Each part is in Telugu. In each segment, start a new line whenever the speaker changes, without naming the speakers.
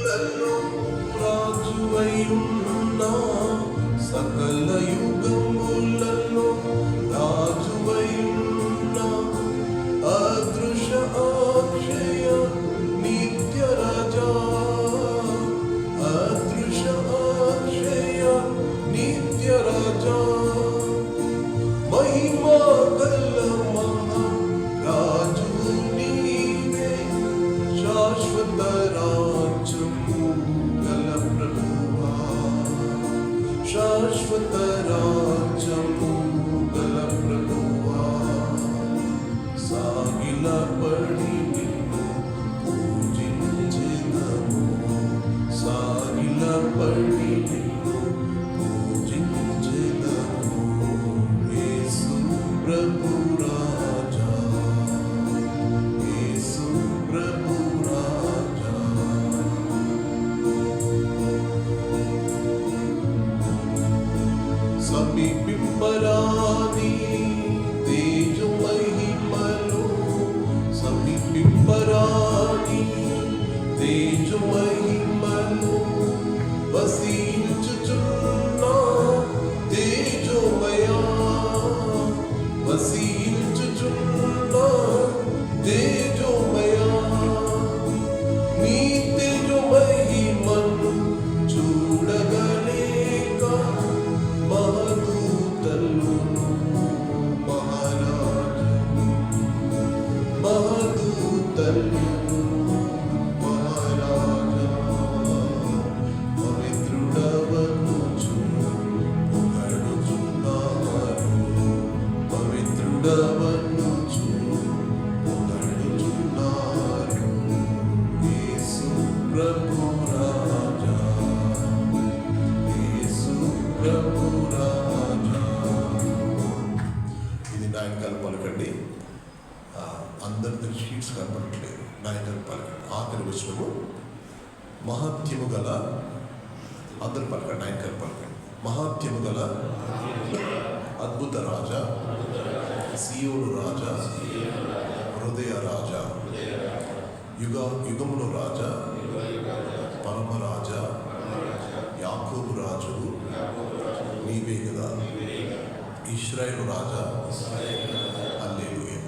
యుగములలో రాజువైయున్న సకల యుగములలో రాజువైయున్న అదృశ్య అక్షయ నిత్య రాజా అదృశ్య అక్షయ నిత్య రాజా మహిమా గల మహా రాజు నీవే శాశ్వత రాజ్యము గల ప్రభువా శాశ్వత రాజ్యము గల ప్రభువా సాగిల పడి నిన్ను పూజించెదము సాగిల పడి నిన్ను పూజించెదము యేసు ప్రభు రాజా యేసు ప్రభు రాజా సమీపింపరాని తేజో మహిమలు సమీపింపరాని తేజో మహిమలు వసించుచున్న తేజోమయా వసించుచున్న తేజోమయా నీ తేజో మహిమను చూడగలేక మహదూతలు మహారాజు మహదూతలు మహారాజా పవిత్రుడవనుచు పొగడుచున్నారు పవిత్రుడవనుచు పొగడుచున్నారు యేసు ప్రభు రాజా యేసు ప్రభు రాజా. ఇది నాయకులు పలకండి. అందరి షీట్స్ కనపడట్లేదు. నాయకులు పలకండి. ఆఖరి విషయము మహాత్యము గల అందరు పలకండి. నాయకులు పలకండి. మహాత్యము గల అద్భుత రాజా సీయోను రాజా హృదయ రాజా యుగములు రాజా పరమరాజా యాకోబు రాజు నీవే కదా ఇశ్రాయేలు రాజా హల్లెలూయా.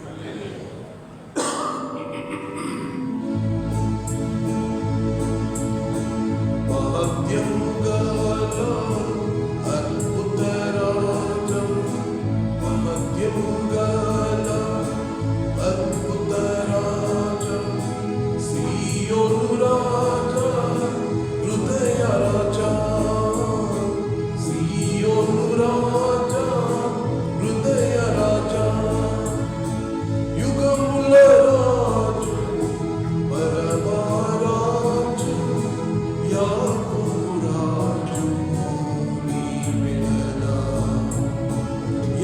మహత్యము గల అద్భుత రాజా మహత్యము గల అద్భుత రాజా సీయోను రాజా హృదయ రాజా సీయోను రాజా హృదయ రాజా యుగముల రాజు పరమరాజు యాకోబు రాజు నీవే కదా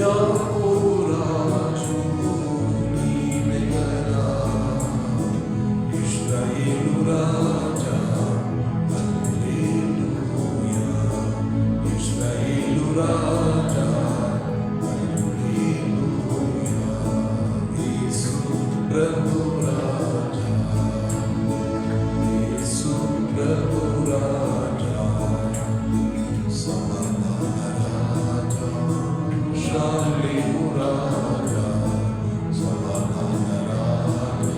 యాకోబు రాజు నీవే కదా ఇశ్రాయేలు రాజా హల్లెలూయా ఇశ్రాయేలు రాజా హల్లెలూయా యేసు ప్రభు రాజా యేసు ప్రభు రాజా సమాధాన రాజా శాలేము రాజా సమాధాన రాజా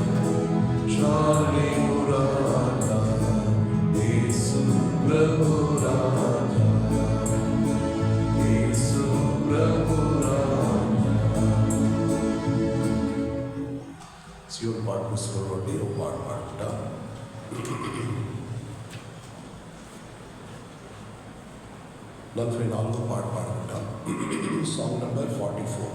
శాలేము రాజా యేసు ప్రభు రాజా యేసు ప్రభు రాజా. సియోను పాట పుస్తకంలోని ఒక పాట పాడుకుంటా. 44 పాట పాడుకుంటా. Song number 44.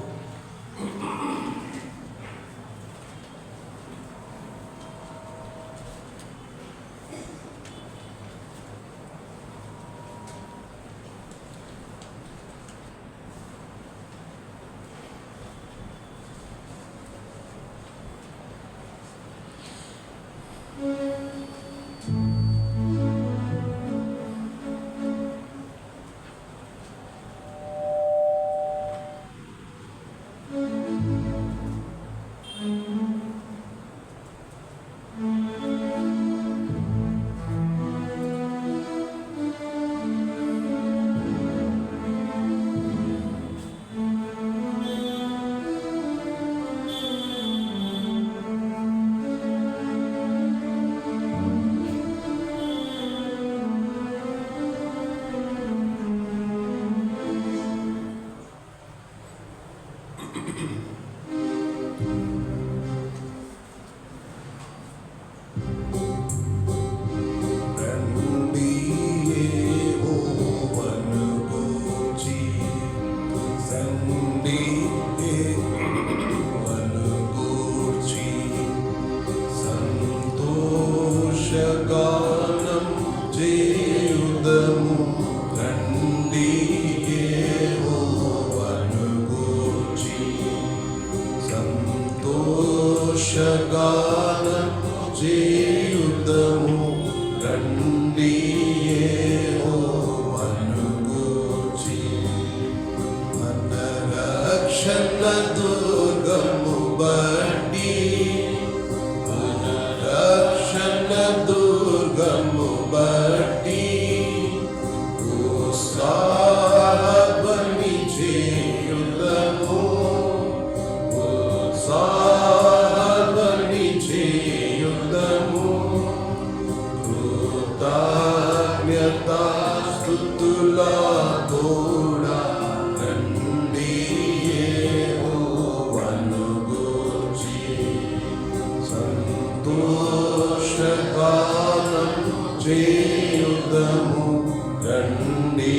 చేయుదము రండి యెహోవాను గూర్చి సంతోషగానం చేయుదము రండి యెహోవాను గూర్చి మన రక్షణ దుర్గము బట్టి దుర్గము బట్టి ఉత్సాహధ్వని చేయుదము ఉత్సాహధ్వని చేయుదము కృతజ్ఞతాస్తుతులతోడా రండి యెహోవాను గూర్చి సంతోషగానం చేయుదము రండి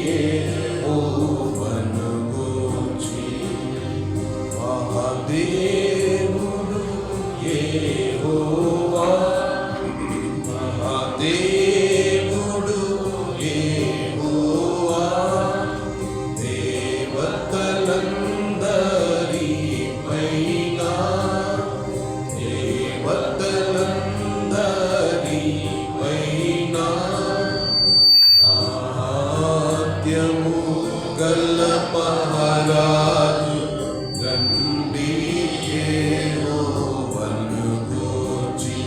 యెహోవాను గూర్చి మహాదేవుడు యెహోవా మహాదేవుడు యెహోవా దేవతలందరిపైన దేవతలందరిపైన ఆద్యము గల మహారాజు రండి యెహోవాను గూర్చి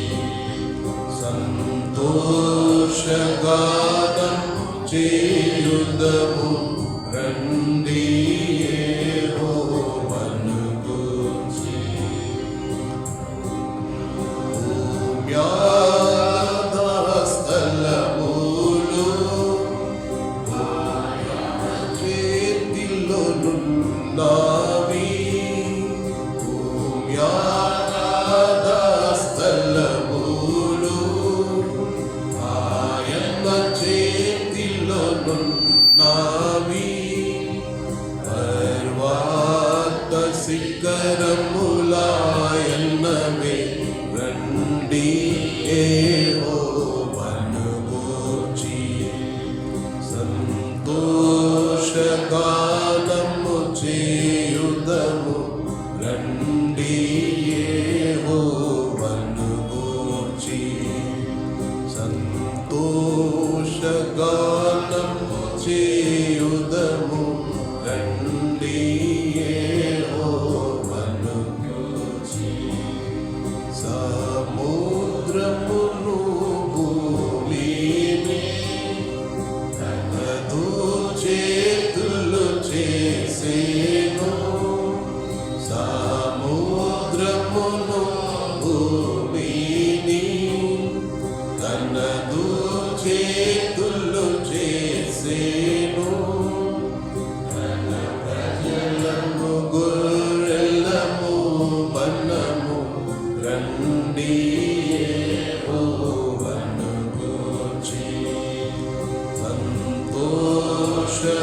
సంతోషగానం చేయుదము రండి యెహోవాను గూర్చి స్థలములు చేతిలో నున్నవి స్థలములు ఆయన చేతిలో నున్నవి పర్వత శిఖరములాయన్నవే రండి యెహోవాను గూర్చి సంతోషగానము చేయుదము రండి యెహోవాను గూర్చి సంతోషగానము చేయుదము రండి యెహోవాను గూర్చి సముద్రమును భూమిని తనదు చేతులు చేసేను సముద్రమును భూమిని తనదు చేతులు చేసేను తన ప్రజలను గొర్రెలము మనము రండి యెహోవాను గూర్చి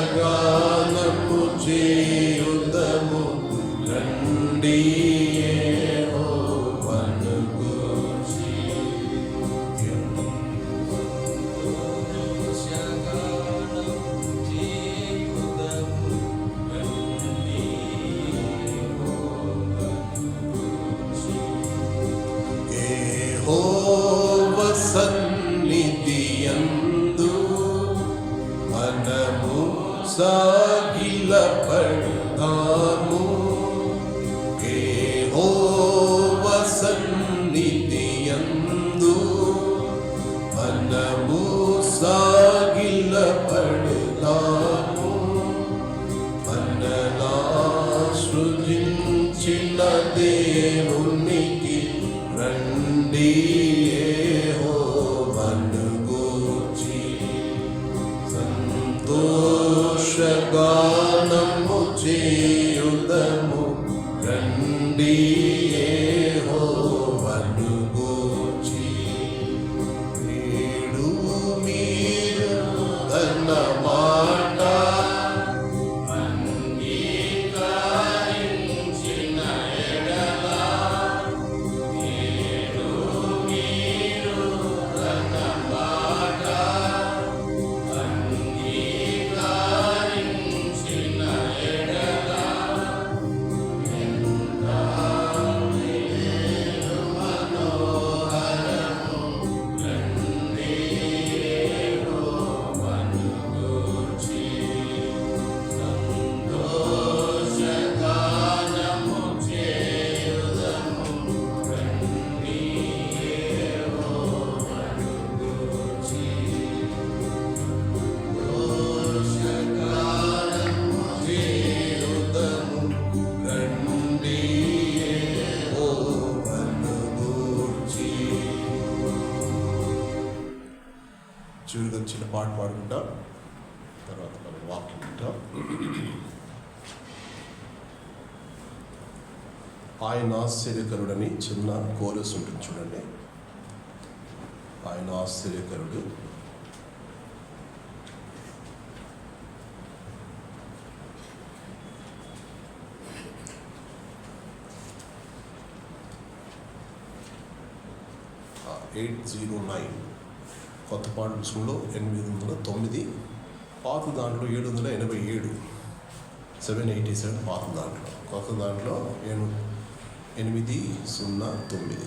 సంతోషగానము చేయుదము రండి యెహోవాను గూర్చి యెహోవా సన్నిధియందు మనము సాగిలపడతాము యెహోవా సన్నిధియందు మనము సాగిలపడతాము మనలా సృజించిన దేవునికి రండి యెహోవాను గూర్చి సంతోషగానము చేయుదము రండి యెహోవాను గూర్చి వీడు మీరు తన మాట అంగీకరించిన ఎడల వీడు మీరు తన మాట చివరిగా చిన్న పాట పాడుకుంటాం, తర్వాత మనం వాక్యం వింటాం. ఆయన ఆశ్చర్యకరుడని చిన్న కోరస్ ఉంటుంది చూడండి. ఆయన ఆశ్చర్యకరుడు. (809) కొత్త పాట పుస్తకంలో 809, పాత దాంట్లో 787, 787 పాత దాంట్లో, కొత్త దాంట్లో 809.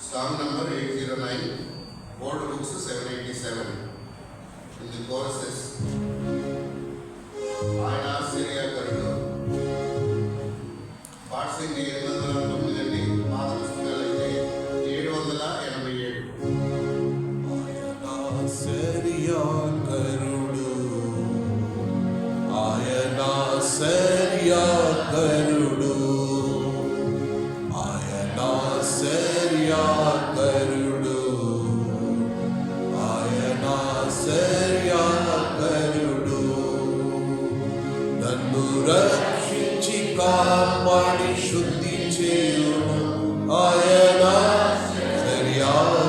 Song number 809, Board Books 787. In the choruses, ఆయన ఆశ్చర్యకరుడు. పార్సింగ్ 809 అండి, పాత పుస్తకాలు అయితే 787.
ఆయన ఆశ్చర్యకరుడు, ఆయన ఆశ్చర్యకరుడు, ఆయన ఆశ్చర్యకరుడు, నన్ను రక్షించి కాపాడి శుద్ధి చేయును. ఆయన ఆశ్చర్యకరుడు,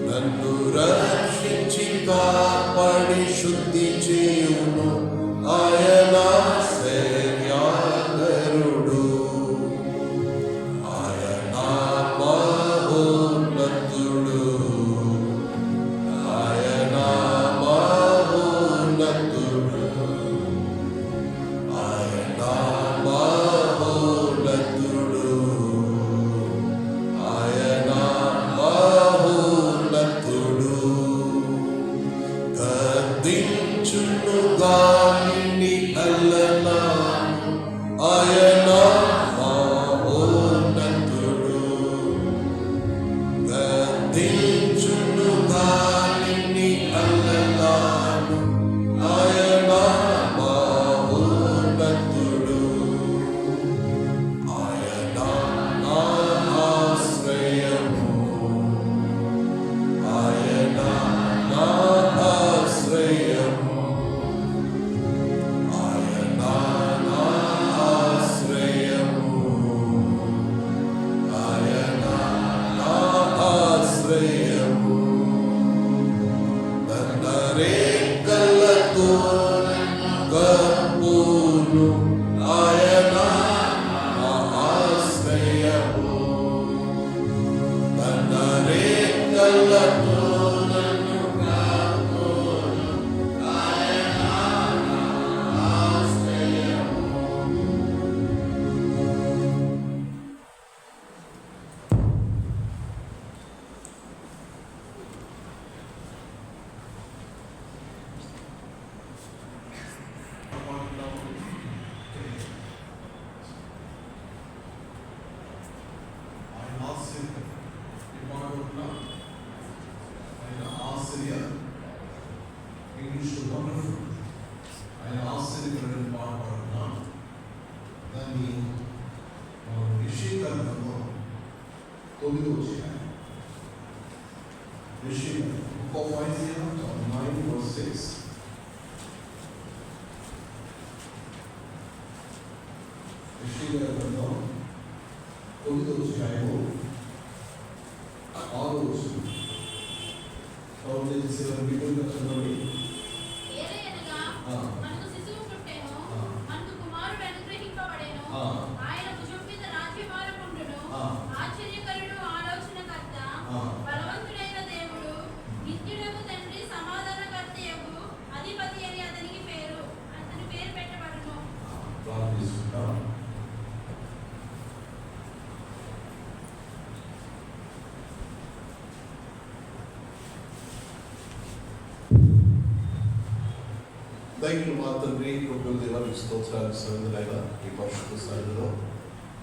నన్ను రక్షించి కాపాడి శుద్ధి చేయును. ఆయన ఆశ్చర్యకరుడు, ఆయన మహోన్నతుడు, ఆయన మహోన్నతుడు, ఆయన మహోన్నతుడు, ఆయన మహోన్నతుడు. గద్దించును గాలిని అల్లనాను, ఆయన మహోన్నతుడు. గద్దించును గాలిని అల్లనాను, ఆయన మహోన్నతుడు. ఆయన నా ఆశ్రయము, ఆయన నా ఆశ్రయము, ఆయన నా ఆశ్రయము, ఆయన నా ఆశ్రయము. తన రెక్కలతో నన్ను కప్పును, ఆయన నా ఆశ్రయము. తన రెక్కలతో నన్ను కప్పును, ఆయన నా ఆశ్రయము.
ఆయన ఆశ్చర్యం ఈ పాడుకుంటున్నా. ఆయన ఆశ్చర్య ఇంగ్లీష్లో వండర్ఫుల్. ఆయన ఆశ్చర్యకరుడని పాట పాడుతున్నా. దాన్ని ఋషికరణంలో 9వ అధ్యాయం. ఋషికరణం Book of Isaiah, chapter 9, verse 6. ఋషికరణంలో 9వ అధ్యాయము 6వ వచనం. పౌలు చేసిన బిడ్డలుగా చదవండి.
ఏలయనగా మనకు శిశువు పుట్టెను, మనకు కుమారుడు అనుగ్రహింపబడెను. ఆయన భుజం మీద రాజ్యభారం ఉండును. ఆశ్చర్యకరుడు, ఆలోచనకర్త, బలవంతుడైన దేవుడు, నిత్యుడగు తండ్రి, సమాధానకర్తయగు అధిపతి అని అతని పేరు పెట్టబడును.
ప్రార్థిస్తున్నాం. దైవులు మా తండ్రి కృపల దేవానికి స్తోత్రాలు సరందులైన ఈ పరిశుద్ధ సన్నిధిలో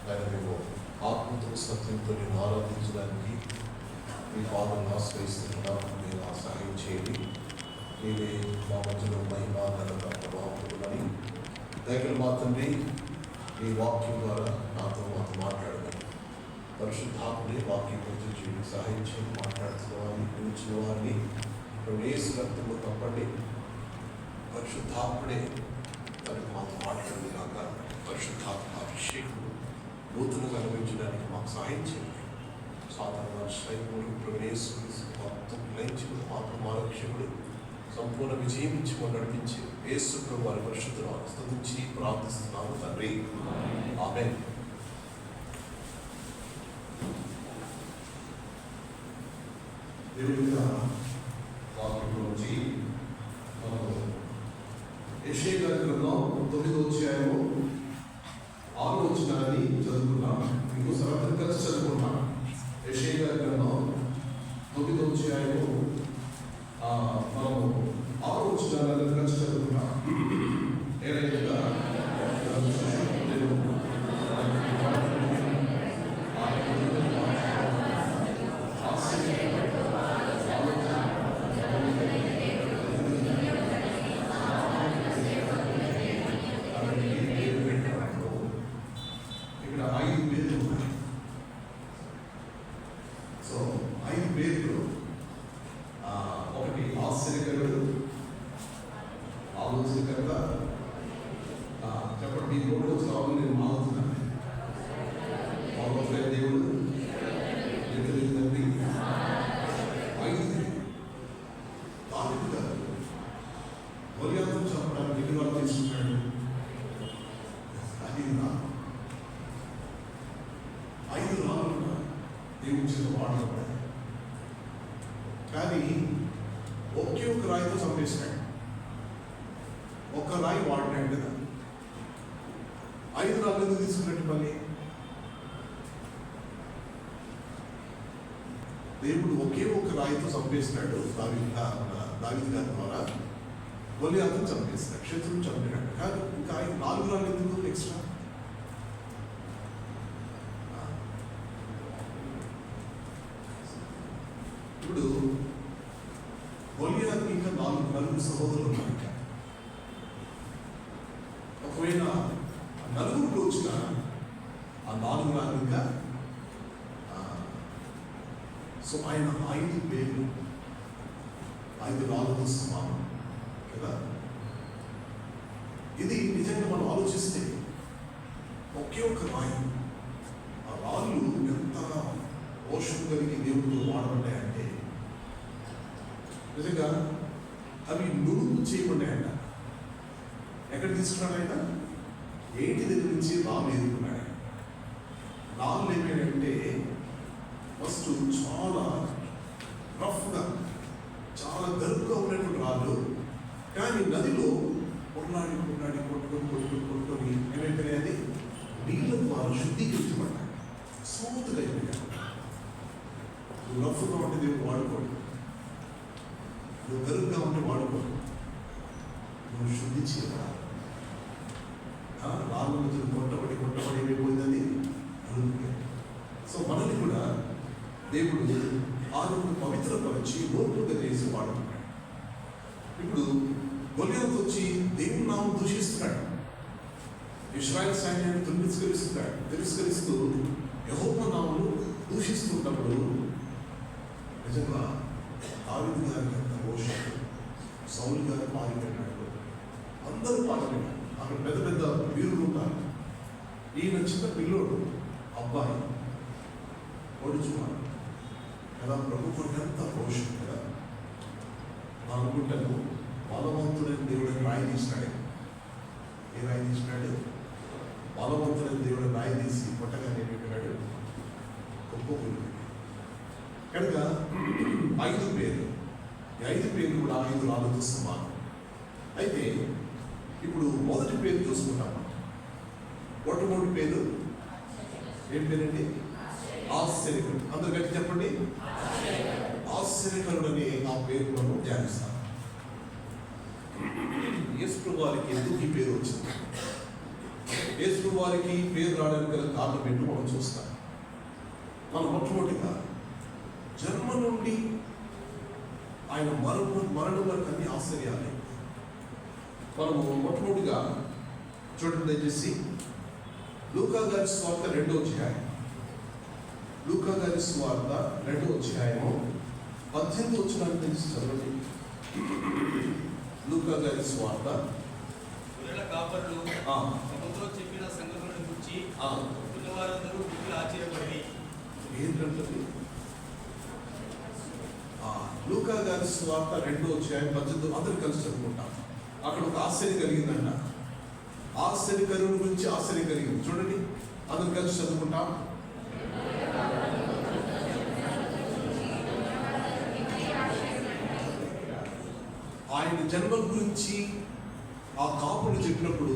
ఆయన మేము ఆత్మతో సత్యంతో నేను ఆరాధించడానికి మీ పాదం ఆశ్రయిస్తున్నాను. మీరు ఆ సహాయం చేయండి. మీరే మా మధ్యలో మహిమ ఘనత ప్రభావమని దైవులు మా తండ్రి మీ వాక్యం ద్వారా నాతో మాట్లాడమని పరిశుద్ధాత్మని వాక్యం గురించి చేయడానికి సహాయం చేయండి. మాట్లాడుతున్న వారిని గురించిన వారిని యేసు రక్తంలో తప్పండి. పరిశుద్ధాత్మడే తనకు మాతో మాట్లాడింది కాక పరిశుద్ధాత్మ అభిషేకం నూతనంగా అనుభవించడానికి మాకు సహాయం చేయండి. సాధారణ సైన్యుడు ప్రవేశం మొత్తం లయించుకుని మాకు మా రక్షకుడు సంపూర్ణ విజయం ఇచ్చి నడిపించి యేసు ప్రభు వారి పరిశుద్ధులు స్తుతించి ప్రార్థిస్తున్నాము తండ్రి. ఆమేన్. దేవుని వాక్యంలోంచి మనము యెషయా గ్రంథం 9వ అధ్యాయము 6వ వచనాన్ని చదువుకున్నాం. ఇంకోసారి అందరం కలిసి చదువుకున్నాం. యెషయా గ్రంథం 9వ అధ్యాయము మనము 6వ వచనాన్ని కలిసి చదువుకున్నాం. ఏదైనా కానీ ఒకే ఒక రాయితో చంపేసినాడు. ఒక్క రాయి వాడినాడు కదా. 5 రాళ్ళు ఎందుకు తీసుకున్నట్టు మళ్ళీ? దేవుడు ఒకే ఒక రాయితో చంపేసినాడు. దావీదు గారి ద్వారా గొలియాతును చంపేసినాడు, శత్రువుని చంపినాడు. కానీ ఇంకా 4 రాళ్ళు ఎందుకు ఎక్స్ట్రా? ఇప్పుడు గొలియాతుకి ఇంకా 4 సహోదరులు ఉన్నారు. ఒకవేళ 4 వచ్చిన ఆ 4 రాళ్ళు ఇంకా సో ఆయన 5 పేర్లు 5 రాళ్ళతో సమానం కదా. ఇది నిజంగా మనం ఆలోచిస్తే ఒకే ఒక రాయి, ఆ రాళ్ళు ఎంత పోషణ కలిగి దేవుడితో వాడబడ్డాయంటే నిజంగా అవి నురుగు చేయబడ్డాయంట. ఎక్కడ తీసుకున్నాడు ఆయన? ఏంటి దగ్గర నుంచి రాళ్ళు ఎదుర్కొన్నాడు. రాళ్ళు ఏమైనాయంటే ఫస్ట్ చాలా రఫ్గా, చాలా గరుగ్గా ఉన్నటువంటి రాళ్ళు. కానీ నదిలో కొట్టుకొని ఏమైపోయినాయి? అది నీళ్ళ ద్వారా శుద్ధీకరించబడ్డాయి, స్మూత్గా అయిపోయాయి. నువ్వు రఫ్గా ఉంటే దేవుడు వాడుకోడు, నువ్వు గరుగ్గా ఉంటే వాడుకోడు. నువ్వు శుద్ధి చేయబడాలి. రాళ్ళ మధ్యలో కొట్టబడి ఏమైపోయిందని అడుగుతుంది. సో మనల్ని కూడా దేవుడు ఆత్మను పవిత్రపరిచి లోపుగా చేసి వాడుతున్నాడు. ఇప్పుడు గొలియాతు వచ్చి దేవుని నామం దూషిస్తున్నాడు. ఇశ్రాయేలు సైన్యాన్ని తిరస్కరిస్తూ యెహోవా నామమును దూషిస్తున్నప్పుడు నిజంగా దావీదు గారికి ఎంత రోషం. సౌలు గారు పారిపోయినాడు, అందరూ పారిపోయినారు. అక్కడ పెద్ద పెద్ద వీరులు ఉన్నారు. ఈయన చిన్న పిల్లోడు, అబ్బాయి ఓడుచున్నాడు కదా. ప్రభుత్వం ఎంత రోషం కదా. అనుకుంటాను బలవంతుడైన దేవుడిని రాయి తీసినాడు. ఏ రాయి తీసినాడు? బలవంతుడైన దేవుడిని రాయి తీసి కొట్టగానే పెట్టాడు, గొప్ప గురి. కనుక 5 పేర్లు, ఈ 5 పేర్లు కూడా 5 రాళ్ళతో సమానం. అయితే ఇప్పుడు మొదటి పేరు చూసుకుంటాం. మొట్టమొదటి పేరు ఏం పేరండి? ఆశ్చర్యకరుడు. అందరు గట్టి చెప్పండి. ఆశ్చర్యకరుడు అనే ఆ పేరు మనం ధ్యానిస్తాం. యేసు వారికి ఎందుకు ఈ పేరు వచ్చింది? యేసు వారికి పేరు రావడానికి గల కారణం ఏంటో మనం చూస్తాం. మనం మొట్టమొదటిగా జన్మ నుండి ఆయన మరణం వరకు అన్ని ఆశ్చర్యాలే. మనము మొట్టమొదటిగా చూడండి దయచేసి లూకా గారి స్వార్థ 2వ అధ్యాయం. లూకా గారి స్వార్థ 2వ అధ్యాయము 18 వచనాన్ని తెలిసి చదవండి. లూకా గారి స్వార్థ
గొర్రెల కాపరులు ప్రభుతో చెప్పిన సంగతులను గురించి వారందరూ మిక్కిలి ఆశ్చర్యపడి
ఏంటంటే లూకా గారి స్వార్థ 2వ అధ్యాయం 18 అందరూ కలిసి చదువుకుంటాం. అక్కడ ఒక ఆశ్చర్యం కలిగిందంట. ఆశ్చర్యకరుని గురించి ఆశ్చర్యం కలిగింది. చూడండి, అందరూ కలిసి చదువుకుంటాం. ఆయన జన్మ గురించి ఆ కాపుడు చెప్పినప్పుడు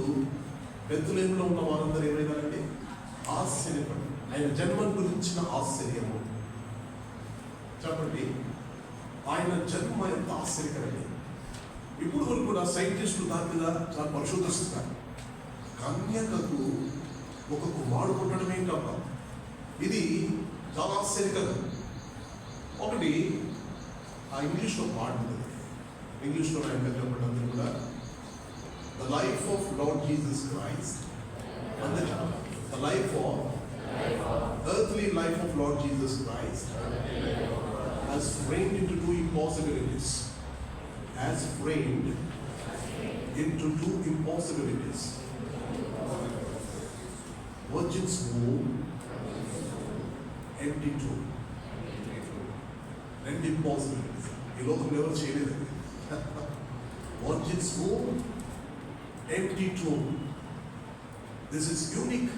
బెత్లెహేములో ఉన్న వారందరూ ఏమైనారంటే ఆశ్చర్యపడి, ఆయన జన్మ గురించిన ఆశ్చర్యము. చెప్పండి, ఆయన జన్మ ఎంత ఆశ్చర్యకరండి. ఇప్పుడు వరకు కూడా సైంటిస్టులు దాని మీద చాలా పరిశోధిస్తున్నారు. కన్యకకు ఒక కుమారుడు పుట్టడం ఏంటబ్బా, ఇది చాలా ఆశ్చర్యకరం. ఒకటి ఆ ఇంగ్లీష్లో పాట ఉంటుంది, ఇంగ్లీష్లో ఆయన చెప్పండి అందరూ కూడా, the life of lord Jesus Christ, అందరూ the life of earthly life of Lord Jesus Christ has framed into two impossibilities. Has framed into two impossibilities. Virgin's womb, empty tomb. And impossibilities. ఈ లోకం ఎవరు చేయలేదు. Virgin's womb, empty tomb. This is unique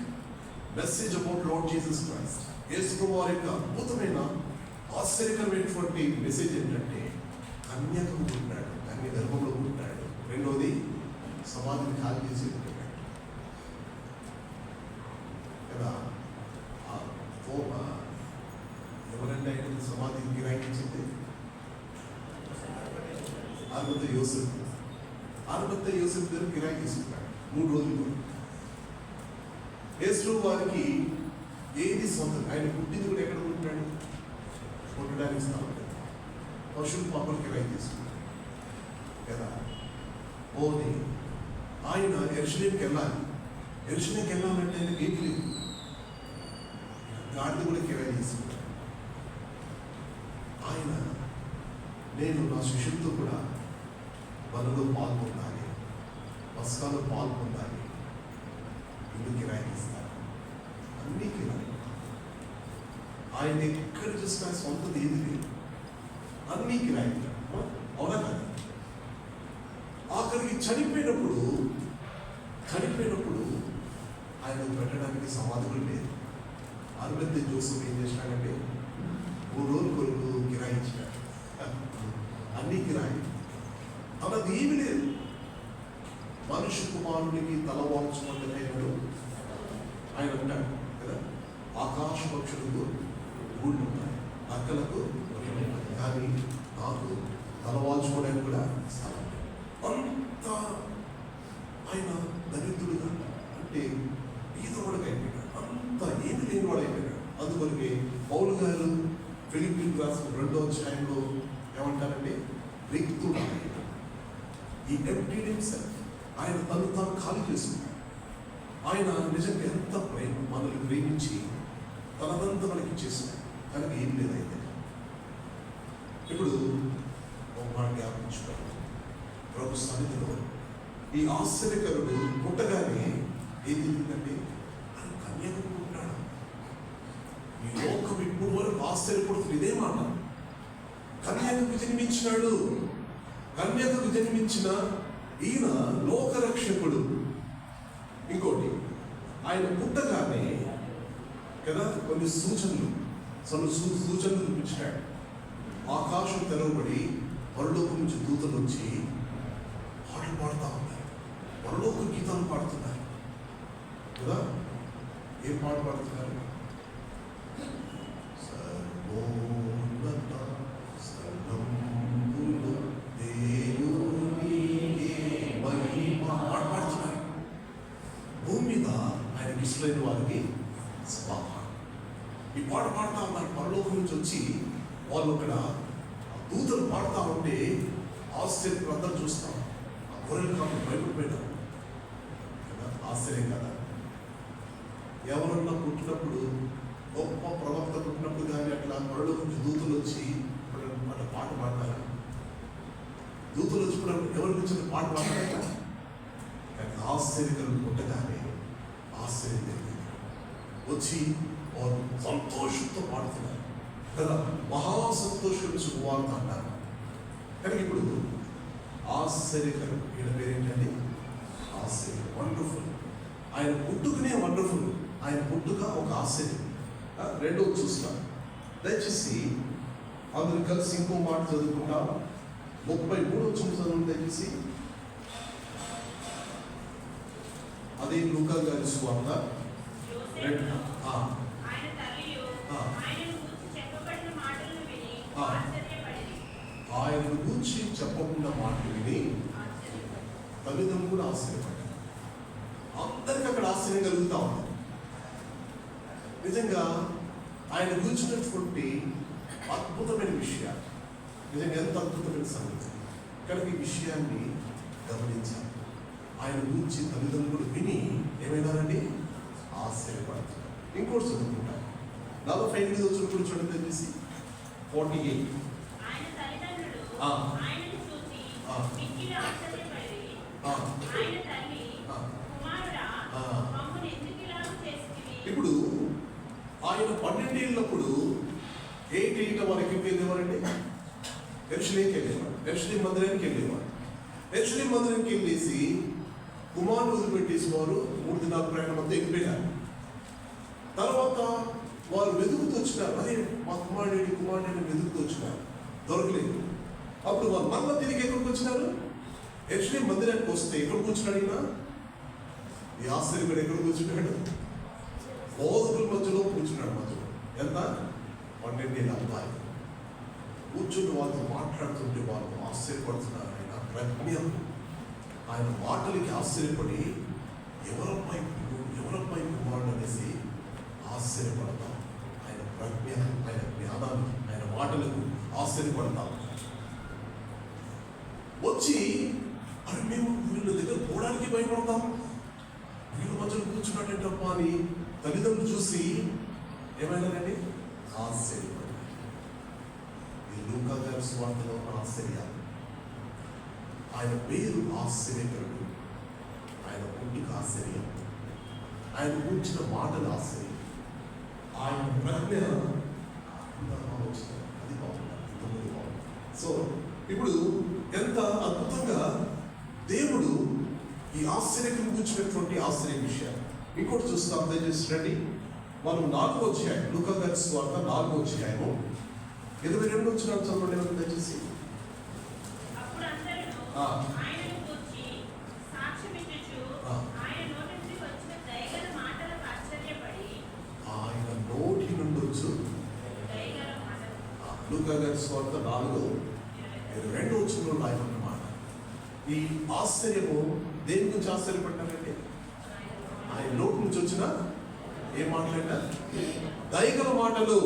message about lord Jesus Christ. యేసు వారి యొక్క అద్భుతమైన ఆశ్చర్యకరమైనటువంటి మెసేజ్ ఏంటంటే కన్యకకు పుట్టినాడు, కన్య గర్భంలో పుట్టినాడు. రెండోది సమాధిని ఖాళీ చేసి పుట్టినాడు కదా. ఎవరంటే ఆయన సమాధిని గిరాయించింది? ఆరుబత్త యోసేపు. ఆరుబత్త యోసేపు దగ్గర గిరాయి తీసుకున్నాడు 3 రోజులు. యేసు వారికి ఏది సొంతం? ఆయన పుట్టింది కూడా ఎక్కడ పుట్టినాడు? పుట్టడానికి స్థలం లేదు. పశువుల పాపలకి కిరాయి తీసుకున్నాడు కదా. ఓది ఆయన యెరూషలేముకి వెళ్ళాలి. యెరూషలేముకి వెళ్ళాలంటే ఆయనకి ఏం లేదు. గాడిద కూడా కిరాయి తీసుకున్నాడు. ఆయన నేను నా శిష్యులతో కూడా బలలో పాల్పొందాలి, పస్కాలో పాల్పొందాలి, ఇల్లు కిరాయి ఇస్తారు, అన్ని కిరాయి. ఆయన ఎక్కడ చూసినా సొంతది ఏది లేదు, అన్ని కిరాయి. అవునా కదా? ఆఖరికి చనిపోయినప్పుడు ఆయన పెట్టడానికి సమాధులు లేదు. అరుబెత్త జోసెఫ్ ఏం చేసినాడంటే 3 రోజుల కొరకు కిరాయి ఇచ్చినాడు. అన్ని కిరాయి, అన్నది ఏమి లేదు. మనుష్య కుమారునికి తల వాల్చుకుంటున్నాడు ఆయన ఉంటాడు కదా. ఆకాశ పక్షులకు గూళ్ళు ఉంటాయి, అక్కలకు, కానీ నాకు తల వాల్చుకోవడానికి కూడా స్థలం. అంత ఆయన దరిద్రుడుగా, అంటే ఈదవాడుగా అయిపోయాడు, అంత ఏమి లేనివాడు అయిపోయాడు. అందుకొరకే పౌలు గారు ఫిలిప్పీలకు రాసిన 2వ అధ్యాయంలో ఏమంటారంటే రిక్తుడు. ఈ ఎంప్టీడ్ హిమ్సెల్ఫ్, ఆయన తను తాను ఖాళీ చేసుకున్నాడు. ఆయన నిజంగా ఎంత ప్రేమ, మనల్ని ప్రేమించి తనదంతా మనకి ఇచ్చేసినాడు. తనకి ఏం లేదైతే. ఇప్పుడు ఒక మాట జ్ఞాపించుకోవాలి. ప్రభు సన్నిధిలో ఈ ఆశ్చర్యకరుడు పుట్టగానే ఏం జరిగిందంటే ఆయన కన్యకకు పుట్టాడు. ఈ లోకం ఇప్పుడు వరకు ఆశ్చర్యపడుతుంది ఇదే మాట. కన్యకకు జన్మించినాడు. కన్యకకు జన్మించిన ఈయన లోకరక్షకుడు. ఇంకోటి, ఆయన పుట్టగానే కదా కొన్ని సూచనలు చూపించాడు. ఆకాశం తెరవబడి పరలోకం నుంచి దూతలు వచ్చి పాటలు పాడుతూ ఉన్నారు, పరలోక గీతాలు పాడుతున్నారు కదా. ఏం పాట పాడుతున్నారు? సర్వోన్నత స్థలములో దేవునికే మహిమ క్రీస్తులైన వారికి సమాధానం. ఈ పాట పాడుతూ ఉన్నారు, పరలోకం నుంచి వచ్చి వాళ్ళు అక్కడ దూతలు పాడుతూ ఉంటే ఆశ్చర్యం అందరూ చూస్తాం. ఆ గొర్రెలు కాబట్టి భయపడిపోయినారు కదా, ఆశ్చర్యం కదా. ఎవరన్నా పుట్టినప్పుడు గొప్ప ప్రవక్త పుట్టినప్పుడు కానీ అట్లా పరలోకం నుంచి దూతలు వచ్చి అట్లా పాట పాడతారా? దూతలు వచ్చినప్పుడు ఎవరి గురించి పాట పాడతారా? కానీ ఆశ్చర్యకరం పుట్టగానే ఆశ్చర్యం జరిగింది. వచ్చి వారు సంతోషంతో పాడుతున్నారు కదా, మహా సంతోషం శుభవార్త అంటారు. కానీ ఇప్పుడు ఆశ్చర్యకరం, ఈయన పేరేంటండి? ఆశ్చర్యం, వండర్ఫుల్. ఆయన పుట్టుకనే వండర్ఫుల్, ఆయన పుట్టుక ఒక ఆశ్చర్యం. రెండో చూస్తాం, దయచేసి అందరూ కలిసి ఇంకో మాట చదువుకుంటాం. 33 చదువు దయచేసి. అదే లూకా గారి సువార్త
యోసేపును ఆయన తల్లియు ఆయనను గూర్చి చెప్పబడిన మాటలను విని ఆశ్చర్యపడిరి.
ఆయన గురించి చెప్పకుండా మాటలు విని తల్లిదండ్రులు కూడా ఆశ్చర్యపడ్డారు. అందరికి అక్కడ ఆశ్చర్యం కలుగుతా ఉంది. నిజంగా ఆయన గురించినటువంటి అద్భుతమైన విషయాలు, నిజంగా ఎంత అద్భుతమైన సంగతి. కనుక ఈ విషయాన్ని గమనించాలి. ఆయన గురించి తల్లిదండ్రులు విని ఏమైనారండి? ఆశ్చర్యపడుతున్నారు. ఇంకోటి చదువుకుంటారు, 45 వచ్చినప్పుడు చూడండి తెలిసి 48.
ఆయన తల్లిదండ్రులు ఆయనను చూసి మిక్కిలి ఆశ్చర్యపడిరి. ఆయన తల్లి, కుమారుడా, మమ్మును ఎందుకు ఇలా చేసితివి?
ఇప్పుడు ఆయన 12 ఏళ్ళప్పుడు 8 వారు ఎక్కడికి వెళ్ళేవారండి? యెరూషలేముకి వెళ్ళేవారు. యెరూషలేము మందిరానికి వెళ్ళేవారు. యెరూషలేము మందిరానికి వెళ్ళేసి కుమారుడు వదిలిపెట్టేసి వారు 3 దినాల ప్రయాణం అంతా ఎక్కిపోయినారు. తర్వాత వారు వెతుకుతూ వచ్చినారు, అదే మా కుమారుడిని వెతుకుతూ వచ్చినారు, దొరకలేదు. అప్పుడు వారు మళ్ళీ తిరిగి ఎక్కడికి వచ్చినారు? యెరూషలేము మందిరానికి వస్తే ఎక్కడ కూర్చున్నాడు ఈయన? ఈ ఆశ్చర్యపడి ఎక్కడ కూర్చున్నాడు? బోధకుల మధ్యలో కూర్చున్నాడు. మధ్యలో ఎంత? 12 ఏళ్ళ అబ్బాయి కూర్చుని వాళ్ళతో మాట్లాడుతుంటే వాళ్ళు ఆశ్చర్యపడుతున్నారు. ఆయన ప్రజ్ఞ, ఆయన మాటలకి ఆశ్చర్యపడి ఎవరబ్బాయి కుమారుడు అనేసి ఆశ్చర్యపడతాం. ఆయన ప్రజ్ఞ, ఆయన జ్ఞానాన్ని, ఆయన మాటలకు ఆశ్చర్యపడతాం. వచ్చి అరే మేము వీళ్ళ దగ్గర పోవడానికి భయపడతాం, వీళ్ళ మధ్యలో కూర్చున్నట్టేటప్ప అని తల్లిదండ్రులు చూసి ఏమైనారండి? ఆశ్చర్యపడ్డారు. ఈ లూకా గారి సువార్తలో ఉన్న ఆశ్చర్యాలు. ఆయన పేరు ఆశ్చర్యకరుడు, ఆయన పుట్టుక ఆశ్చర్యం, ఆయన కూర్చిన మాటలు ఆశ్చర్యం, ఆయన ప్రజ్ఞ అది బాగుంది. సో ఇప్పుడు ఎంత అద్భుతంగా దేవుడు ఈ ఆశ్చర్యం కూర్చున్నటువంటి ఆశ్చర్య విషయాలు. ఇంకోటి చూస్తాం, దయచేసి రండి. మనం 4వ అధ్యాయం, లూకా గారి సువార్త 4వ అధ్యాయము 22 వచ్చిన చదవండి దయచేసి.
అప్పుడు అందరూ ఆయనను గూర్చి సాక్ష్యమిచ్చుచు ఆయన నోటి నుండి వచ్చిన దయగల మాటలకు ఆశ్చర్యపడి,
ఆయన నోటి నుండి వచ్చు
దయగల మాటలు.
లూకా గారి సువార్త 4:22 వచ్చిన రాయమన్నమాట. ఈ ఆశ్చర్యము దేని గురించి ఆశ్చర్యపడ్డారంటే ఆయన నోటి నుంచి వచ్చిన ఏం మాట్లాడినా దయగల మాటలు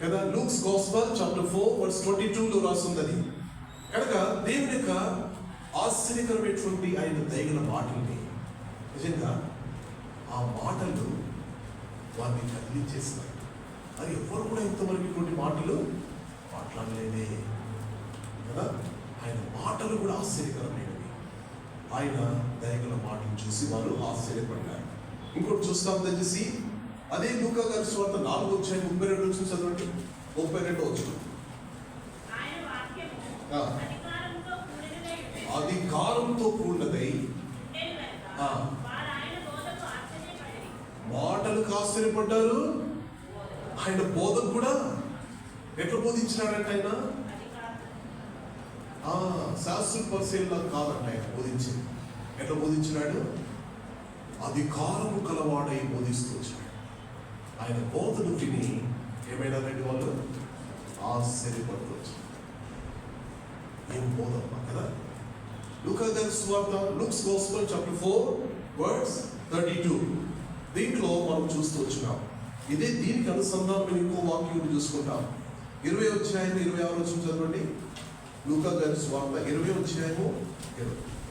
కదా. Luke's gospel chapter 4:22 రాసుందని. కనుక దేవుని యొక్క ఆశ్చర్యకరమైనటువంటి ఆయన దయగల మాటల్ని, నిజంగా ఆ మాటలు వారిని కదిలించేసినాయి. అది ఎవరు కూడా ఇంతవరకు ఇటువంటి మాటలు మాట్లాడలేదే కదా. ఆయన మాటలు కూడా ఆశ్చర్యకరమైనవి. ఆయన దయగల మాటలు చూసి వారు ఆశ్చర్యపడ్డారు. ఇంకోటి చూస్తాం దయచేసి, అదే లూకా గారి సువార్త 4వ అధ్యాయం 32 నుంచి చదవండి. 32 వచ్చిన
ఆయన వాక్యము
అధికారంతో కూడినదై
ఉండెను గనుక వారు ఆయన బోధకు ఆశ్చర్యపడిరి.
మాటలకు ఆశ్చర్యపడ్డారు. ఆయన బోధకు కూడా ఎట్లా బోధించినాడంటే ఆయన శాస్త్ర పరిశీలన కాదంట. ఆయన బోధించింది ఎట్లా బోధించినాడు? అధికారము కలవాడై బోధిస్తూ వచ్చాడు. ఆయన బోధను విని ఏమైనా రండి వాళ్ళు ఆశ్చర్యపడుతూ వచ్చారు. ఏం బోధమ్మా కదా. లూకా గారి సువార్త, లూక్స్ గాస్పెల్ చాప్టర్ 4:32 32 దీంట్లో మనం చూస్తూ వచ్చినాం. ఇదే దీనికి అనుసంధానం ఇంకో వాక్యం చూసుకుంటాం. 20 అధ్యాయం 26 వచనం చదవండి. లూకా గారి సువార్త 20 అధ్యాయము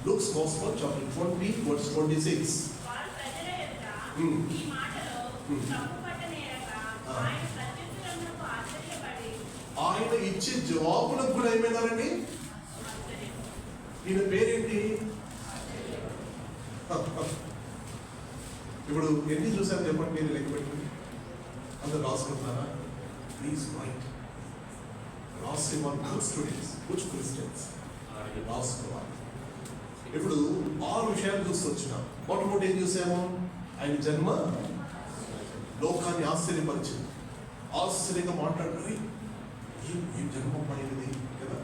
Luke's Gospel chapter 20 verse 26.
వారు ప్రజల ఎదుట
Hmm.
ఈ మాటలో
Hmm.
తప్పుపట్టనేరక
Ah.
ఆయన ప్రత్యుత్తరములకు ఆశ్చర్యపడి
ఆయన ఇచ్చే జవాబులకు కూడా ఏమైనారండి?
ఆశ్చర్యపడి
ఈయన పేరేంటి? ఇప్పుడు ఎన్ని చూసారు చెప్పండి, మీరు లెక్క పెట్టుకుని అందరు రాసుకుంటున్నారా? Please write. రాసి one good students, good Christians రాసుకోవాలి. ఇప్పుడు 6 విషయాలు చూస్తూ వచ్చినాం. మొట్టమొదటి ఏం చూసాము? ఆయన జన్మ లోకాన్ని ఆశ్చర్యపరిచింది. ఆశ్చర్యంగా మాట్లాడుతుంది, ఏం జన్మ పడింది కదా.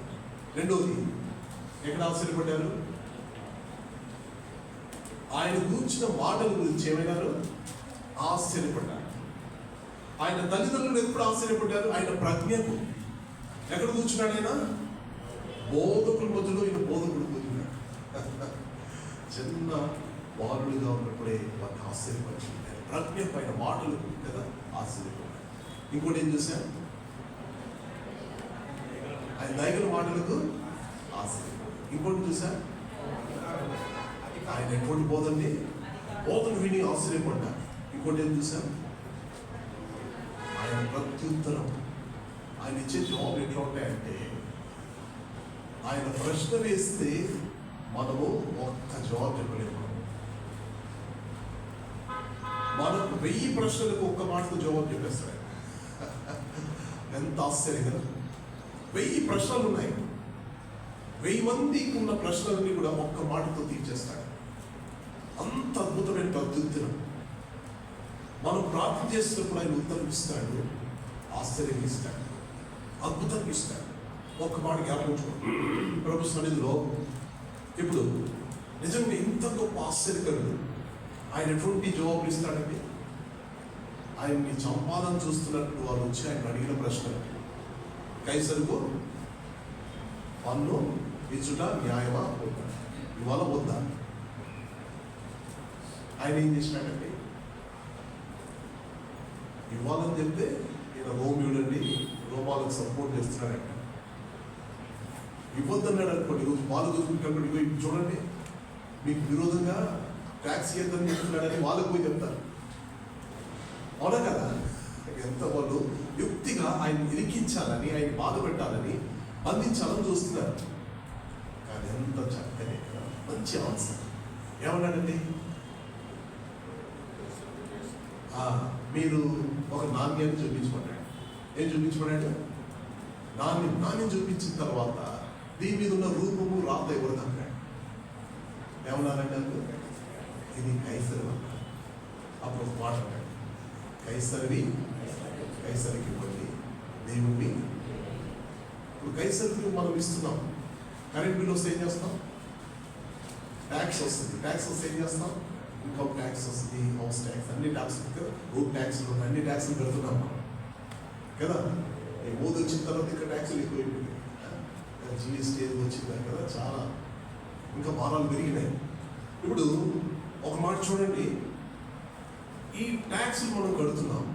రెండోది ఎక్కడ ఆశ్చర్యపడ్డారు? ఆయన కూర్చున్న మాటల గురించి ఏమైనారు? ఆశ్చర్యపడ్డారు. ఆయన తల్లిదండ్రులు ఎప్పుడు ఆశ్చర్యపడ్డారు? ఆయన ప్రజ్ఞకు. ఎక్కడ కూర్చున్నాడు ఆయన? బోధకుల మధ్యలో ఈయన బోధకుడు కూర్చున్నాడు. చిన్న బాలుడిగా ఉన్నప్పుడే వాటిని ఆశ్చర్యపరిచింది. ప్రజ్ఞ పైన మాటలు కదా ఆశ్చర్యపడ్డారు. ఇంకోటి ఏం చూసాం? ఆయన దైగల మాటలకు ఆశ్చర్యపడ్డారు. ఇంకోటి చూసాం, ఆయన ఎటువంటి బోధని విని ఆశ్చర్యపడ్డారు. ఇంకోటి ఏం చూసాం? ఆయన ప్రత్యుత్తరం, ఆయన ఇచ్చే జవాబు ఎట్లా ఉంటాయంటే, ఆయన ప్రశ్న వేస్తే మనము ఒక్క జవాబు చెప్పలేము. మనకు 1000 ప్రశ్నలకు ఒక్క మాటతో జవాబు చెప్పేస్తాడు. ఎంత ఆశ్చర్యం కదా. 1000 ప్రశ్నలు ఉన్నాయి. 1000 మందికి ఉన్న ప్రశ్నలన్నీ కూడా ఒక్క మాటతో తీర్చేస్తాడు. అంత అద్భుతమైన ప్రత్యుత్తరం. మనం ప్రార్థన చేసినప్పుడు ఆయన ఉత్తరం ఇస్తాడు, ఆశ్చర్యం ఇస్తాడు, అద్భుతం ఇస్తాడు. ఒక్క మాట జ్ఞాపకం ప్రభు సన్నిధిలో ఇప్పుడు నిజంగా ఇంత గొప్ప ఆశ్చర్యకరుడు ఆయన ఎటువంటి జవాబులు ఇస్తాడండి? ఆయన్ని చంపాలని చూస్తున్నట్టు వాళ్ళు వచ్చి ఆయన అడిగిన ప్రశ్న, కైసరుకు పన్ను ఇచ్చుట న్యాయమా వద్దా, ఇవాళ వద్దా? ఆయన ఏం చేసినాడండి? ఇవ్వాలని చెప్తే ఈయన రోమియోడండి, రోమాలకు సపోర్ట్ చేస్తున్నాడంట. ఇవ్వద్దన్నాడు అనుకోండి, ఈరోజు పాలు దొరుకుతుంటాడు, ఇవి చూడండి మీకు విరోధంగా ట్యాక్స్ ఇవ్వద్దని చెప్తున్నాడని వాళ్ళకు పోయి చెప్తారు. అవునా కదా? ఎంత వాళ్ళు యుక్తిగా ఆయన ఇరికించాలని, ఆయన బాధ పెట్టాలని, బంధించాలని చూస్తున్నారు. కానీ ఎంత చక్కని మంచి ఆన్సర్. ఏమన్నాడండి? మీరు ఒక నాణ్యాన్ని చూపించమన్నాడు. ఏం చూపించమన్నాడు? నాణ్యం చూపించిన తర్వాత దీని మీద ఉన్న రూపము రాత ఎవరు అన్నాడు. ఏమన్నారంటే ఇది కైసరి అన్నాడు. అప్పుడు ఒక మాట అన్నాడు, కైసరివి కైసరికి ఇవ్వండి, దేవుణ్ణి. ఇప్పుడు కైసరికి మనం ఇస్తున్నాం. కరెంట్ బిల్ వస్తే ఏం చేస్తాం? ట్యాక్స్ వస్తుంది. ట్యాక్స్ వస్తే ఏం చేస్తాం? ఇన్కమ్ ట్యాక్స్ వస్తుంది, హౌస్ ట్యాక్స్, అన్ని ట్యాక్స్ కదా, రూట్ ట్యాక్స్లు ఉన్నాయి, అన్ని ట్యాక్స్లు పెడుతున్నాం మనం కదా. ఈ మోదీ వచ్చిన తర్వాత ఇంకా ట్యాక్స్లు ఎక్కువైపోయింది. జిఎస్టీ వచ్చింది కదా, చాలా ఇంకా భారాలు పెరిగినాయి. ఇప్పుడు ఒక మాట చూడండి, ఈ ట్యాక్స్లు మనం కడుతున్నాం,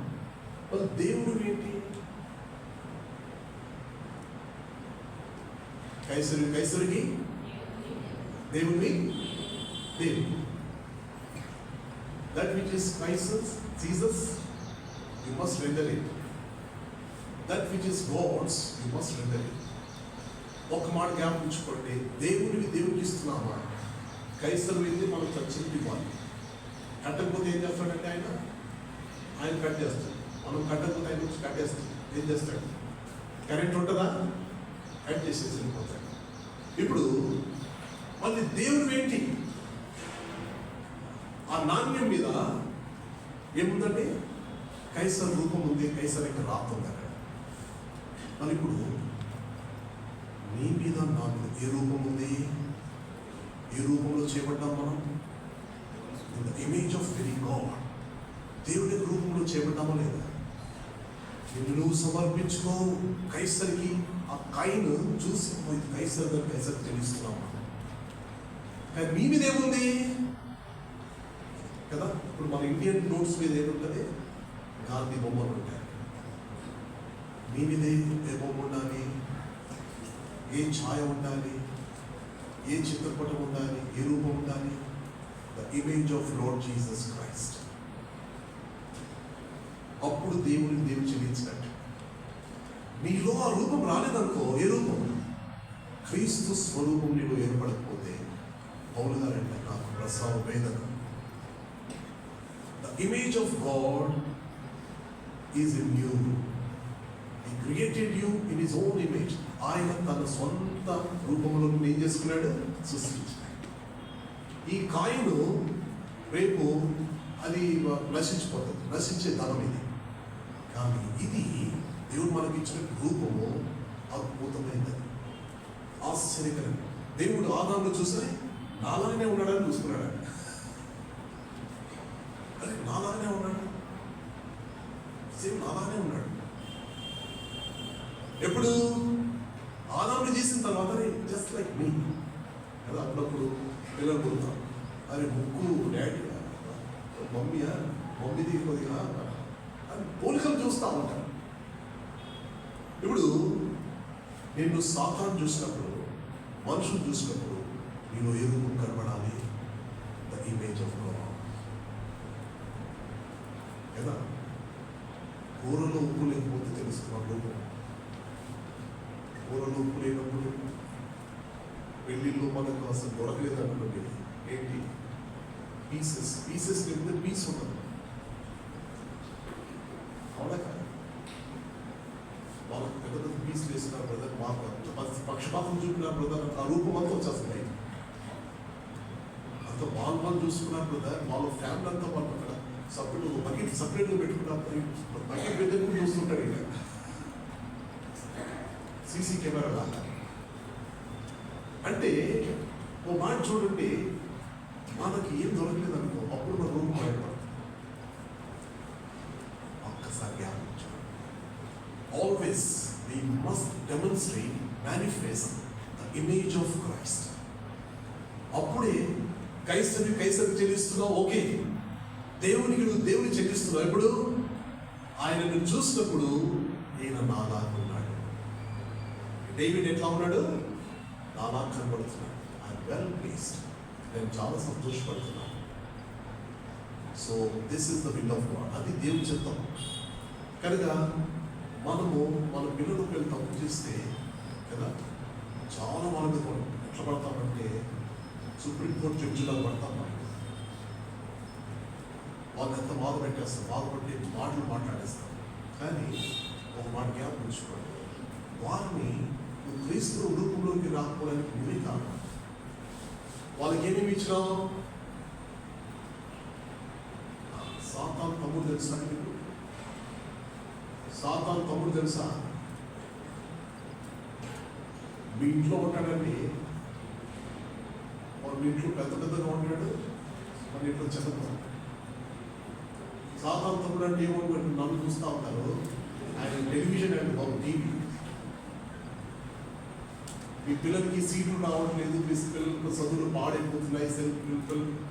మరి దేవుడు ఏంటి? కైసరికి దేవుడిని దేవుడు. That which is Caesar's, you must render it. That which is God's, you must render it. ఒక మాట జ్ఞాపకించుకోండి, దేవుడికి ఇస్తున్నామా? కైసరు వెళ్ళి మనం చర్చలకు ఇవ్వాలి. కట్టకపోతే ఏం చేస్తాడంటే ఆయన కట్టేస్తాడు. మనం కట్టకపోతే ఆయన నుంచి కట్టేస్తాడు. ఏం చేస్తాడు? కరెంట్ ఉంటుందా? కట్ చేసేసి వెళ్ళిపోతాడు. ఇప్పుడు మళ్ళీ దేవుడు ఏంటి? ఆ నాణ్యం మీద ఏముందండి? కైసర్ రూపం ఉంది, కైసర్ యొక్క రాత ఉంది అక్కడ. మరి ఇప్పుడు నీ మీద నా మీద ఏ రూపం ఉంది? ఏ రూపంలో చేపడ్డాం మనం? In the image of very God. దేవుడి యొక్క రూపంలో చేపడ్డామా లేదా? నువ్వు సమర్పించుకో కైసరికి. ఆ కైను చూసి ఇది కైసర్ దగ్గర కైసర్ తెలుస్తున్నాం. కానీ మీ మీద ఏముంది? కదా. ఇప్పుడు మన ఇండియన్ నోట్స్ మీద ఏముంటుంది? గాంధీ బొమ్మలు ఉంటాయి. మీ మీద ఏ బొమ్మ ఉండాలి, ఏ ఛాయ ఉండాలి, ఏ చిత్రపటం ఉండాలి, ఏ రూపం ఉండాలి? The image of lord Jesus Christ. అప్పుడు దేవుడు చెల్లించినట్టు. నీలో ఆ రూపం రాలేదనుకో, ఏ రూపం? క్రీస్తు స్వరూపం నీలో ఏర్పడకపోతే పౌలు గారంటే నాకు ప్రసవ వేదన. The image of God is in you. He created you in his own image. ఆయన తన సొంత రూపంలో ఏం చేసుకున్నాడు? సృష్టించాడు. ఈ కాయను రేపు అది నశించిపోతుంది, నశించే ధనం ఇది. కానీ ఇది దేవుడు మనకి ఇచ్చిన రూపము అద్భుతమైనది, ఆశ్చర్యకరం. దేవుడు ఆదామును చూస్తే నాలాగానే ఉన్నాడని చూసుకున్నాడు. అరే నాలాగానే ఉన్నాడు, సేమ్ నాలాగానే ఉన్నాడు. ఎప్పుడు? ఆదాముని చేసిన తర్వాత జస్ట్ లైక్ మీ కదా. అప్పుడప్పుడు పిల్లలు పుడతాం, అరే ముక్కు డాడీ మమ్మీది కొద్దిగా అని పోలికలు చూస్తూ ఉంటాం. ఇప్పుడు నేను సాతాను చూసినప్పుడు, మనుషులు చూసినప్పుడు నేను ఏ రూపం కనబడాలి? ద ఇమేజ్ ఆఫ్ గాడ్ కదా. కూరలో ఉప్పు లేకపోతే తెలుస్తున్నాడు రూపం. కూరలో ఉప్పు లేనప్పుడు పెళ్ళిళ్ళు మనకు అసలు దొరకలేదు అనుకోండి, ఏంటి? పీసెస్ లేకపోతే పీస్ ఉండదు. అవునా కదా? వాళ్ళకి పెద్ద పెద్ద పీసులు వేస్తున్నారు బ్రదర్, మాకు పక్షపాతం చూపినారు బ్రదర్, ఆ రూపం అంతా వచ్చేస్తుంది. అంత వాళ్ళు చూసుకున్నారు బ్రదర్, వాళ్ళ ఫ్యామిలీ అంతా వాళ్ళు అక్కడ సపరేట్గా పెట్టుకున్నారు. బకెట్ పెద్ద కూడా చూస్తుంటాడు ఇక సీసీ కెమెరా లాగా. అంటే ఓ మాట చూడండి, మనకి ఏం దొరకలేదు అనుకో, అప్పుడు మన రూపం బయటపడుతుంది. ఒక్కసారి ఆలోచించండి. Always we must demonstrate, manifest the image of Christ. అప్పుడే కైసరికి చెల్లిస్తున్నావు, ఓకే. దేవుని చెల్లిస్తున్నావు. ఎప్పుడు? ఆయనను చూసినప్పుడు ఈయన నాలా ఉన్నాడు. డేవిడ్ ఎట్లా ఉన్నాడు? నాలా కనబడుతున్నాడు. I'm well pleased. నేను చాలా సంతోషపడుతున్నాను. So this is the will of God. అది దేవుని చిత్తం. కనుక మనము మన పిల్లలకు తప్పు చేస్తే కదా, చాలా వాళ్ళ మీద ఎట్లా పడతామంటే సుప్రీంకోర్టు జడ్జిలా పడతాం. వాళ్ళు ఎంత బాధపట్టి మాటలు మాట్లాడేస్తాం. కానీ ఒక మాట జ్ఞాపకం ఉంచుకోండి, వారిని క్రీస్తు రూపంలోకి రాకపోవడానికి నువ్వే కాదు. వాళ్ళకి ఏమేమి ఇచ్చినావు? సాతాను తమ్ముడు తెలుసా మీకు? సాతాను తమ్ముడు తెలుసా? మీ ఇంట్లో ఉంటాడండి, మీ ఇంట్లో పెద్దగా ఉంటాడు, మన ఇంట్లో చిన్నగా. సాతాను తమ్ముడు అంటే ఏమనుకుంటు నన్ను చూస్తూ ఉంటారు. ఆయన టెలివిజన్ అంటే బాబు టీవీ. మీ పిల్లలకి సీట్లు రావట్లేదు, మీ పిల్లలకు చదువులు పాడైపోతున్నాయి,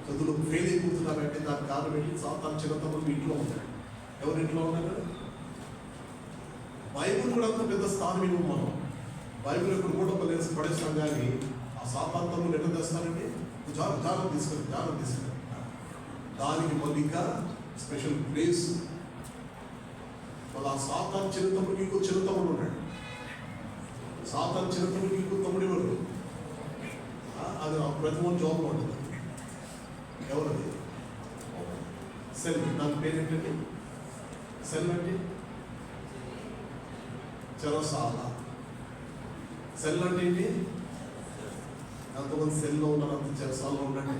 చదువులు ఫెయిల్ అయిపోతున్నారంటే దానికి కారణం ఏంటి? సాతాను చిన్న తమ్ముడు మీ ఇంట్లో ఉంటాడు. ఎవరి ఇంట్లో ఉన్నారు? బైబుల్ కూడా అంత పెద్ద స్థానం ఇవ్వము మనం. బైబుల్ ఎప్పుడు కూడా పడేస్తాం, కానీ ఆ సాతాను తమ్ముడు ఎట్లా తెస్తారంటే జాగ్రత్త తీసుకొని దానికి మళ్ళీ ఇంకా స్పెషల్ ప్లేస్. మళ్ళీ ఆ సాతాను చిన్న తమ్ముడికి ఇంకో చిన్న తమ్ముడు ఉన్నాడు. సాతాను చిన్న తమ్ముడికి ఇంకో తమ్ముడు ఎవరు? అది ప్రతి ఒక్క జాబ్లో ఉంటుంది. ఎవరది? సెల్. దాని పేరు ఏంటంటే సెల్ అంటే చెరసాల. సెల్ అంటే ఏంటి? ఎంతమంది సెల్లో ఉన్నారు, అంత చెరసాలలో ఉండండి.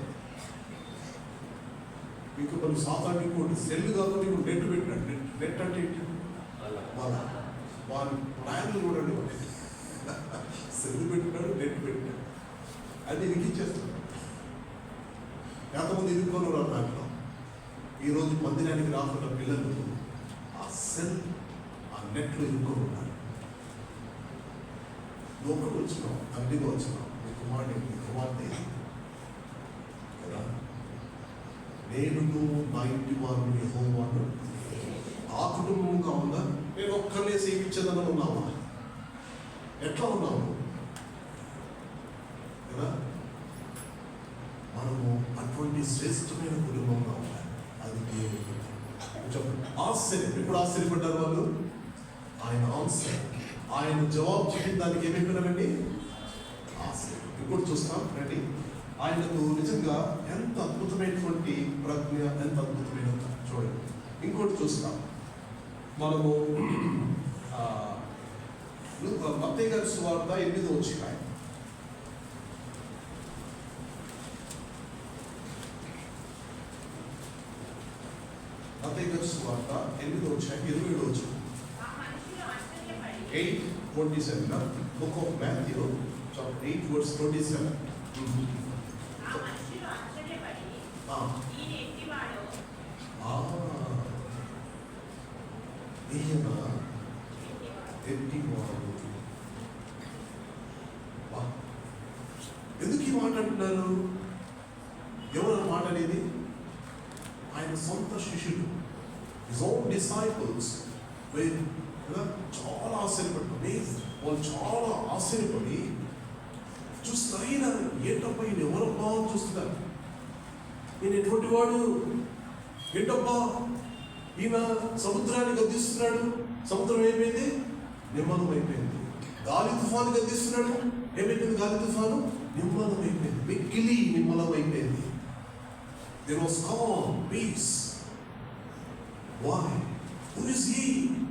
మీకు కొన్ని సాతాను ఇంకోటి సెల్ కాకుండా నీకు నెట్ పెట్టినట్టు. నెట్ అంటే ఏంటి? వాళ్ళ ప్లాన్లు చూడండి. సెల్ పెట్టినాడు, నెట్ పెట్టినాడు, అది ఇరికిచ్చేస్తాడు. ఎంతమంది ఇరుక్కొని దాంట్లో. ఈరోజు మందిరానికి రాకుండా పిల్లలు ఆ సెల్, ఆ నెట్లో ఇరుక్కొని ఉన్నారు. లోపలికి వచ్చినాం, తండ్రిగా వచ్చినాం, మీ కుమార్తె కదా. నేను నా ఇంటి వారు యెహోవాను. ఆ కుటుంబంగా ఉందా? నేను ఒక్కరినే సేవించదని ఉన్నావా? ఎట్లా ఉన్నావు కదా? మనము అటువంటి శ్రేష్టమైన కుటుంబంగా ఉండాలి. అది దేవుడు ఆశ్చర్యం. ఎప్పుడు ఆశ్చర్యపడ్డారు వాళ్ళు? ఆయన ఆన్సర్, ఆయన జవాబు చెప్పిన దానికి ఏమైపోయినారండి? ఆశ్చర్యం. ఇప్పుడు చూస్తాం రండి. ఆయనకు నిజంగా ఎంత అద్భుతమైనటువంటి ప్రజ్ఞ, ఎంత అద్భుతమైన చూడండి. ఇంకోటి చూస్తాం మనము మత్తయి గారి సువార్త 8వ అధ్యాయం. మత్తయి గారి సువార్త 8వ అధ్యాయం 27వ వచనం.
ఆ మనుషులు ఆశ్చర్యపడి
8:27. Book of Matthew, chapter 8, verse 27.
ఆ మనుషులు ఆశ్చర్యపడి ఈయన ఎట్టివాడో
ఈయన ఎట్టివాడు. ఎందుకు ఈ మాట అంటున్నారు? ఎవరు మాట అనేది? ఆయన సొంత శిష్యులు, హిస్ ఓన్ డిసైపుల్స్ చాలా ఆశ్చర్యపడి, వాళ్ళు చాలా ఆశ్చర్యపడి చూస్తారు. ఆయన ఏంటబ్బా, ఈయన ఎవరబ్బా అని చూస్తున్నారు. ఈయన ఎటువంటి వాడు? ఏంటబ్బా ఈయన సముద్రాన్ని గద్దిస్తున్నాడు, సముద్రం ఏమైంది? నిమ్మలం అయిపోయింది. గాలి తుఫాను గద్దిస్తున్నాడు, ఏమైపోయింది? గాలి తుఫాను నిమ్మలం అయిపోయింది, మిక్కిలి నిమ్మలం అయిపోయింది. There was calm, peace. Why? Who is he?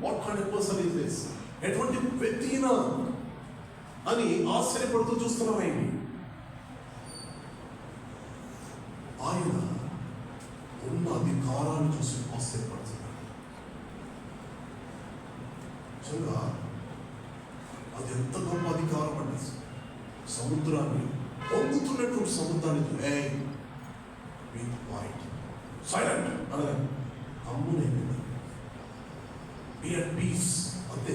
What kind of person is this? ఎటువంటి వ్యక్తినా అని ఆశ్చర్యపడుతూ చూస్తున్నాం. ఆయన ఉన్న అధికారాన్ని చూసి ఆశ్చర్యపడుతున్నాడు. నిజంగా అది ఎంత గొప్ప అధికారం అంటే, సముద్రాన్ని పొంగుతున్నటువంటి సముద్రాన్ని సైలెంట్ అనగా గమ్మునైపోయింది. బి అట్ పీస్ అంతే.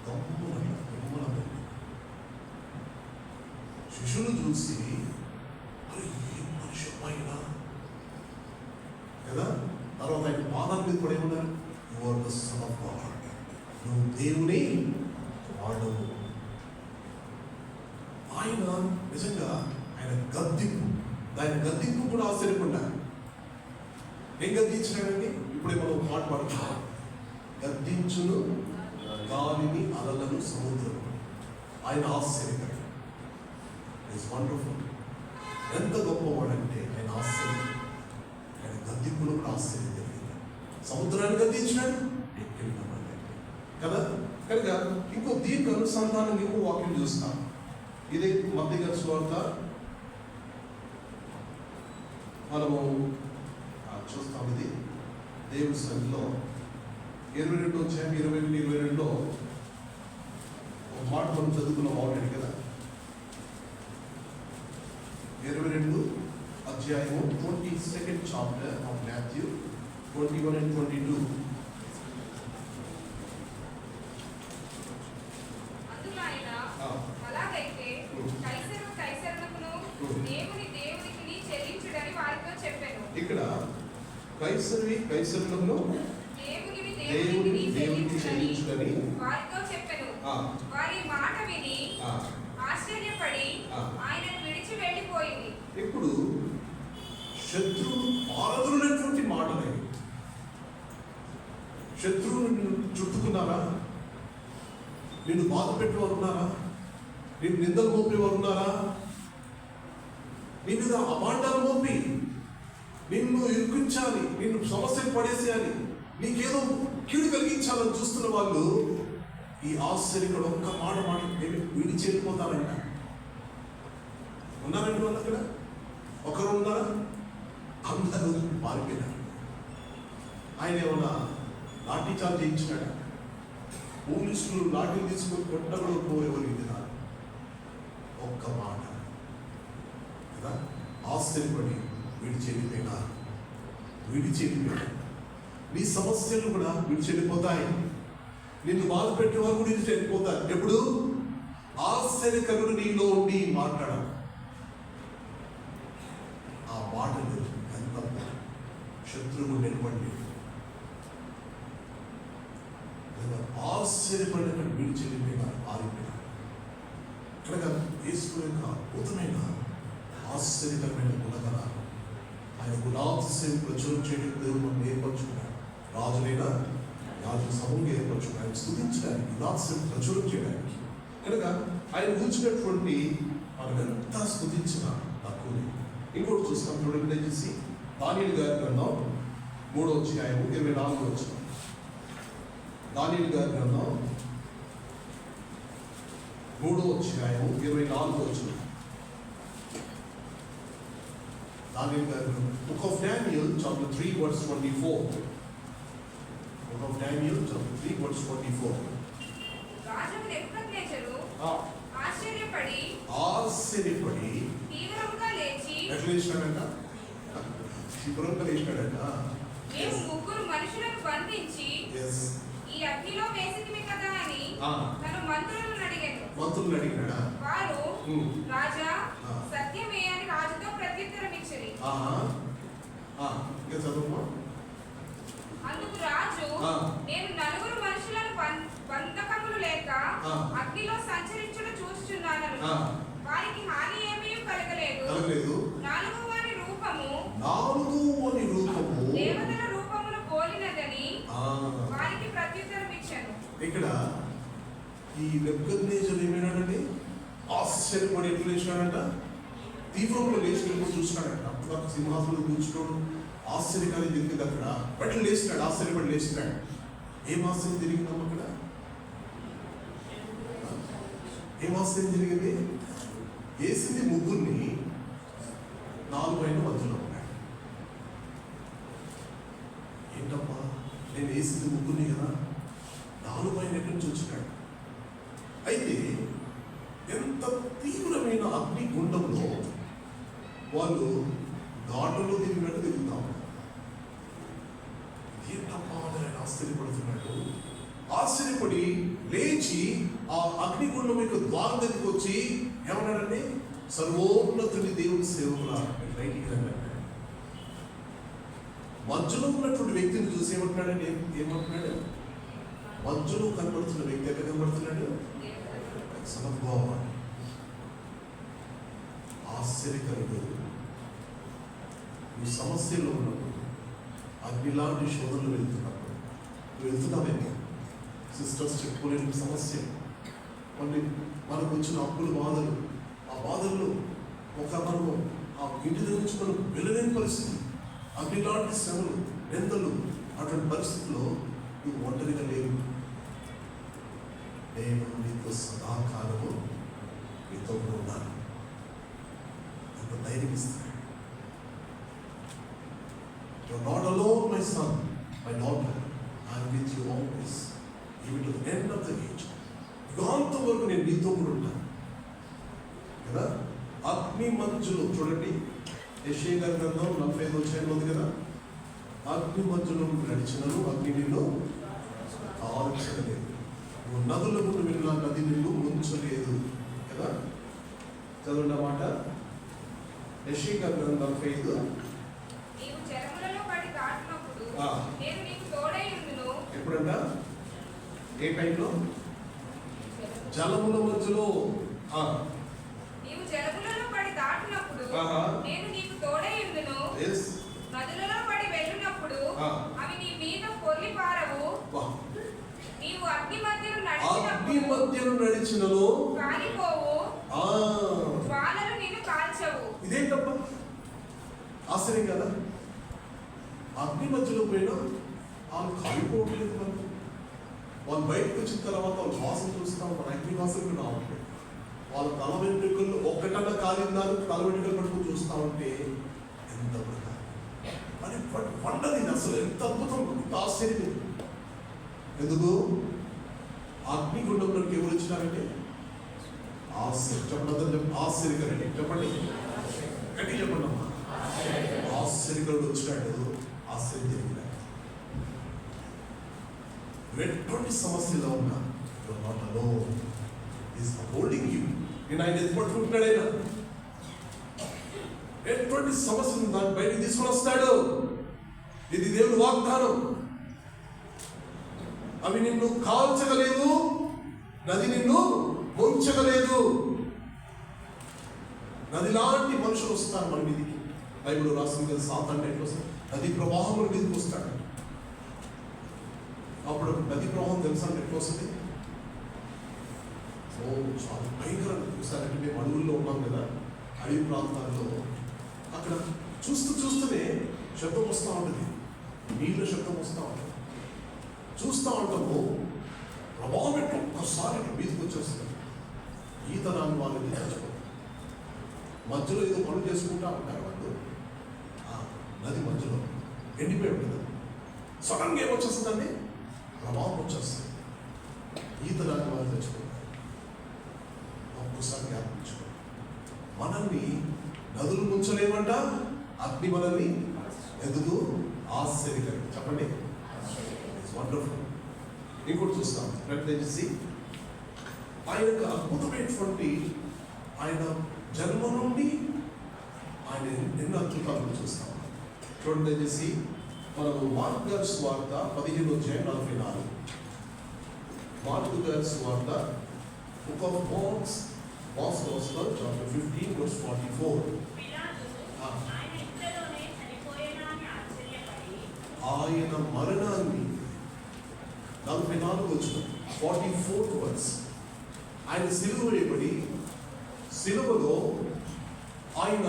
గమ్మున శిష్యులు చూసి ఏం మనిషి పైన కదా. తర్వాత ఆయన పాదాల మీద కూడా ఏమన్నారు? You are the son of God, నువ్వు దేవుని వాడవు. ఆయన నిజంగా ఆయన గద్దింపు కూడా ఆశ్చర్యపడ్డారు. ఏం గద్దించినాడండి? ఇప్పుడే మనం మాట పడుతున్నాం. గద్దించును గాలిని అలలను సముద్రం. ఆయన ఆశ్చర్యకరం. It's wonderful. ఎంత గొప్పవాడంటే ఆయన ఆశ్చర్యం. ఆయన గద్దింపులో కూడా ఆశ్చర్యం జరిగింది. సముద్రాన్ని గద్దించినాడు కదా. కనుక ఇంకో దీనికి అనుసంధానం ఇంకో వాక్యం చూస్తాం. ఇదే మత్తయి గారి సువార్త మనము చూస్తాం. ఇది దేవుడి సన్నిధిలో 22వ అధ్యాయం 22లో ఒక మాట మనం చదువుకున్నాం ఆల్రెడీ కదా. 22 అధ్యాయము 22nd chapter of Matthew 21 and 22.
అలాగైతే కైసరు కైసరునకును దేవుని దేవునికి చెల్లించుడని వారితో చెప్పెను.
ఇక్కడ కైసరువి కైసరునకును
దేవుని
దేవునికి చెల్లించుడని
వారితో చెప్పెను. వారి మాట విని ఆశ్చర్యపడి ఆయనను విడిచి వెళ్ళిపోయింది.
ఇప్పుడు శత్రువులు పారదున్నటువంటి మాటలే. శత్రువులు నిన్ను చుట్టుకున్నారా? నిన్ను బాధ పెట్టేవారు ఉన్నారా? నిన్ను నిందలు మోపేవారు ఉన్నారా? నీ మీద అపాండాలు మోపి నిన్ను ఇరుకించాలి, నిన్ను సమస్యలు పడేసేయాలి, నీకేదో కీడు కలిగించాలని చూస్తున్న వాళ్ళు ఈ ఆశ్చర్యకుడు ఒక్క మాట విడిచి వెళ్ళిపోతారంట. ఉన్నారండి వాళ్ళు అక్కడ? ఒకరు ఉన్నారా? అందరూ మారిపోయినారు. ఆయన ఏమన్నా లాఠీ చార్జ్ చేయించినాడా? పోలీసులు లాఠీలు తీసుకొని కొట్టగలు పోయేవారు తినాలి. ఒక్క మాట కదా. ఆశ్చర్యపడి విడిచెళ్ళిపోయినారు. నీ సమస్యలు కూడా విడిచెళ్ళిపోతాయి. నిన్ను బాధ పెట్టేవారు కూడా విడిచెళ్ళిపోతారు. ఎప్పుడు? ఆశ్చర్యకరుడు నీలో ఉండి మాట్లాడాలి. ఆ మాటలు ఎంత ఎదురుగుండేటువంటి ఆశ్చర్యపడిన వీడి చెల్లిపోయిన ఆరిపోయిన కనుక యేసు యొక్క అద్భుతమైన ఆశ్చర్యకరమైన గుణగణాలు ఆయన గుణాతిశయం ప్రచురం చేయడానికి దేవుడు మనం ఏర్పరచుకున్నాడు. రాజులైనా రాజు సభంగా ఏర్పరచుకున్నాడు. ఆయన స్తుతించడానికి గుణాతిశయం ప్రచురం చేయడానికి కనుక ఆయన కూర్చున్నటువంటి మనం ఎంత స్తుతించిన తక్కువే. ఇంకోటి చూస్తాం చూడండి దయచేసి దానియేలు గారి గ్రంథం 3వ అధ్యాయం 24వ వచనం. దానియేలు గారి గ్రంథం 3వ అధ్యాయం 24వ వచనం. దానియేలు గారి గ్రంథం Book of Daniel chapter 3 verse 24. Book of Daniel chapter 3 verse 24.
రాజు నెబుకద్నెజరు ఆశ్చర్యపడి తీవ్రముగా లేచి
ఎట్లా లేచినాడంట? తీవ్రంగా లేచినాడంట.
మేము ముగ్గురు మనుషులను బంధించి
Yes.
ఈ అగ్నిలో వేసితిమి కదా అని
ఆ.
తన మంత్రులను అడిగాను.
మంత్రులు అడిగినాడా?
వారు
ఉమ్.
రాజా
ఆ.
సత్యమే అని రాజుతో ప్రత్యుత్తరం ఇచ్చిరి.
ఇంకా చదువు.
అందుకు రాజు
ఆ.
నేను నలుగురు మనుషులను బంధకములు లేక
ఆ.
అగ్నిలో సంచరించుట చూస్తున్నాను.
ఆ.
వారికి హాని ఏమీ కలగలేదు.
కలగలేదు.
నాలుగు వారి రూపము దేవతల రూపమును పోలినదని వారికి ప్రత్యుత్తరం ఇచ్చాను.
ఇక్కడ ఈ నెబుకద్నెజరు ఏమైనాడండి? ఆశ్చర్యపడి ఎట్లా లేచినాడంట? తీవ్రంలో లేచినప్పుడు చూసినాడంట. అప్పుడు సింహాసనంలో కూర్చున్నాడు. ఆశ్చర్యకాలం జరిగింది అక్కడ. బట్టి లేచినాడు, ఆశ్చర్యపడి లేచినాడు. ఏం ఆశ్చర్యం జరిగిందమ్మ అక్కడ? ఏం ఆశ్చర్యం జరిగింది? వేసింది ముగ్గురిని, 4 ఆయన మధ్యలో ఉన్నాడు. ఏంటమ్మా, నేను వేసింది ముగ్గురిని కదా, 4 ఆయన ఎక్కడి నుంచి వచ్చినాడు? అయితే ఎంత తీవ్రమైన అగ్ని గుండంలో వాళ్ళు ఘాటులో తిరిగినట్టు తిరుగుతా ఉన్నారు. ఏంటమ్మా అని ఆయన ఆశ్చర్యపడుతున్నాడు. ఆశ్చర్యపడి లేచి ఆ అగ్నిగుండం యొక్క ద్వారం దగ్గరికి వచ్చి ఏమన్నాడంటే, సర్వోన్నతుని దేవుని సేవకులా బయటికి రండి. మధ్యలో ఉన్నటువంటి వ్యక్తిని చూసి ఏమంటున్నాడండి? ఏమంటున్నాడు? మధ్యలో కనబడుతున్న వ్యక్తి ఎక్కడ కనబడుతున్నాడు? సమద్భావం. ఆశ్చర్యకరుడు. నువ్వు సమస్యలో ఉన్నప్పుడు, అగ్నిలాంటి శోధనలు వెళ్తున్నప్పుడు, నువ్వు వెళ్తున్నావేమో సిస్టర్స్ చెప్పుకోలేని సమస్య, మళ్ళీ మనకు వచ్చిన అప్పుల బాధలు, ఆ బాధల్లో మనము ఆ ఇంటి దగ్గర నుంచి మనం వెళ్ళలేని పరిస్థితి, అగ్నిలాంటి శ్రమలు, నిందలు, అటువంటి పరిస్థితుల్లో నువ్వు ఒంటరిగా లేవు. నేను నీతో సదాకాలము నీతో ఉన్నాను. నీకు ధైర్యం ఇస్తాను. You are not alone, my son, my daughter. I am with you always, even to the end of the age. యుగాంతం వరకు నేను నీతో కూడా ఉంటాను కదా. అగ్ని మంచులు చూడండి, యెషయా గారి గ్రంథం 45వ అధ్యాయంలో ఉంది కదా. అగ్ని మంచులు నడిచినను అగ్ని నిన్ను కాల్చలేదు, నువ్వు నదుల గుండా వెళ్ళిన నది నిన్ను ముంచలేదు కదా. చదవండి అన్నమాట. యెషయా గారి గ్రంథం 45.
నీవు జలములలో పడి దాటినప్పుడు
ఆ.
నేను నీకు తోడై ఉండును.
ఎప్పుడంట? ఏ టైంలో? జలముల మధ్యలో.
నీవు జలములలో పడి దాటినప్పుడు
ఆహా.
నేను నీకు తోడై ఉండును.
Yes.
నదులలో పడి వెళ్ళినప్పుడు
ఆ.
అవి నీ మీద పొర్లి పారవు.
వాహ్.
నీవు అగ్ని మధ్యను
అగ్ని
నడిచినప్పుడు
మధ్యను నడిచినను
కాలిపోవు. జ్వాలలు నిన్ను కాల్చవు.
ఇదేంటప్ప ఆశ్చర్యం కదా. అగ్ని మధ్యలో పోయినా వాళ్ళు కాలిపోవట్లేదు. వాళ్ళు బయటకు వచ్చిన తర్వాత వాళ్ళు వాసన చూస్తాం, మన అగ్ని వాసన రావట్లేదు. వాళ్ళ తల వెంట్రుకలు ఒక్కటన్నా కాలిందారు, తల వెంట్రుకలు పట్టుకుని చూస్తా ఉంటే ఎంత అని పండది అసలు. ఎంత అద్భుతం, ఎంత ఆశ్చర్యం. ఎందుకు? అగ్నిగుండంలోకి ఎవరు వచ్చినారంటే చెప్పండి, ఆశ్చర్యకరండి. చెప్పండి, గట్టి చెప్పండి అమ్మా. ఆశ్చర్యకరుడు వచ్చినాడు, ఆశ్చర్యం జరిగినాడు. ఎటువంటి సమస్యలో ఉన్నా you're not alone. He's holding you. నేను ఆయన ఎత్తుపట్టుకుంటున్నాడు. ఆయన ఎటువంటి సమస్యలు దాన్ని బయటకు తీసుకొని వస్తాడు. ఇది దేవుని వాగ్దానం. అవి నిన్ను కాల్చగలేదు, నది నిన్ను ముంచగలేదు. నది లాంటి మనుషులు వస్తారు మన మీదికి. బైబిల్ రాసింది కదా, సాతాను ఎట్లా వస్తాడు, నది ప్రవాహముల మీదకి వస్తాడు. అప్పుడు నది ప్రవాహం తెలుసా ఎట్లా వస్తుంది? చాలా భయంకరంగా చూస్తారంటే మేము అడవుల్లో ఉన్నాం కదా, అడవి ప్రాంతాల్లో అక్కడ చూస్తూనే శబ్దం వస్తూ ఉంటుంది, నీళ్ళ శబ్దం వస్తూ ఉంటుంది. చూస్తూ ఉంటాము, ప్రభావం ఎట్లా ఒక్కసారి మీదకి వచ్చేస్తుంది. ఈత రాని వాళ్ళని చచ్చిపోతారు. మధ్యలో ఏదో పనులు చేసుకుంటా ఉంటారు వాళ్ళు, నది మధ్యలో ఎండిపోయి ఉంటుంది. సడన్గా ఏమొచ్చేస్తుందండి, ప్రభావం వచ్చేస్తుంది. ఈత రాని వాళ్ళు చచ్చిపోతారు. ఒక్కసారి జ్ఞాపించుకో, మనల్ని నదులు ముంచలేమంట, అగ్ని మనల్ని ఎందుకు ఆశ్చర్యకరం. చెప్పండి, ఇట్స్ వండర్ఫుల్. ఇంకోటి చూస్తాం, దయచేసి ఆయన యొక్క అద్భుతమైనటువంటి ఆయన జన్మ నుండి ఆయన ఎన్నో అద్భుతాలను చూస్తాం. చూడండి దయచేసి, మనము మార్కు గారి సువార్త 15:44. మార్కు గారి సువార్త Book of Mark's Gospel, chapter 15:44.
ఆయన ఇంతలోనే చనిపోయేనా అని ఆశ్చర్యపడి
ఆయన మరణాన్ని 44 వచ్చిన 44th verse. ఆయన సిలువ వేయబడి, సిలువలో ఆయన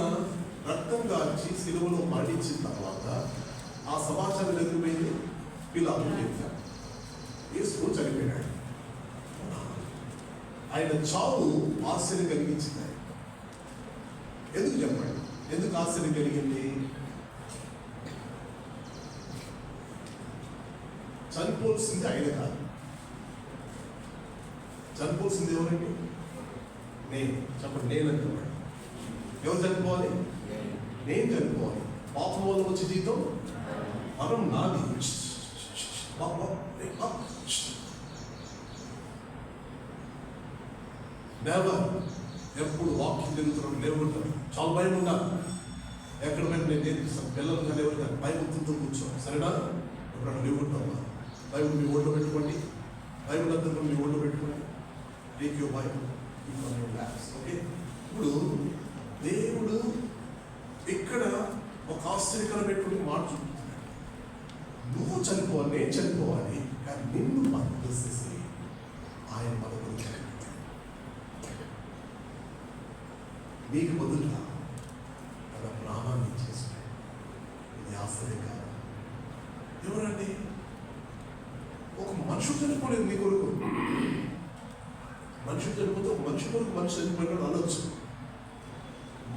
రక్తం గార్చి సిలువలో మరణించిన తర్వాత ఆ సమాచారం ఎదురుపోయింది. పిలాతు చెప్పాడు, యేసు చనిపోయాడు. ఆయన చావు ఆశ్చర్యం కలిగించింది. ఎందుకు చెప్పండి, ఎందుకు ఆశ్చర్యం కలిగింది? చనిపోల్సింది ఆయన కాదు. చనిపోల్సింది ఎవరండి? నేను. చెప్పండి, నేను అంటున్నాడు. ఎవరు చనిపోవాలి? నేను చనిపోవాలి. పాపం వల్ల వచ్చే జీతం మనం నాది. నెవర్. ఎప్పుడు వాకింగ్ జరుగుతున్నాడు లేవుంటాను, చాలా భయం ఉండాలి. ఎక్కడ పోయినా నేను నేర్పిస్తాను పిల్లలు కానీ ఎవరు కానీ భయభక్తులతో కూర్చోండి, సరేనా? ఇప్పుడు అక్కడ లేవుంటాం. బైబుల్ మీ ఒళ్ళో పెట్టుకోండి, బైబుల్ అంతా మీ ఒళ్ళో పెట్టుకోండి. Take your Bible in your laps. Okay, ఇప్పుడు దేవుడు ఇక్కడ ఒక ఆశ్చర్యకరమైనటువంటి మాట చూపుతున్నాడు. నువ్వు చనిపోవాలి, నేను చనిపోవాలి, కానీ నిన్ను పనిచేసేసి ఆయన మన గురించి చనిపోతాడు. నీకు బదులుగా తన ప్రాణాన్ని ఇచ్చేసాడు. ఇది ఆశ్చర్యకారం. ఎవరండి? ఒక మనుషుడు చనిపోలేదు నీ కొరకు. మనుషుడు చనిపోతే ఒక మనిషి కొరకు మనిషి చనిపోయినాడు అనొచ్చు.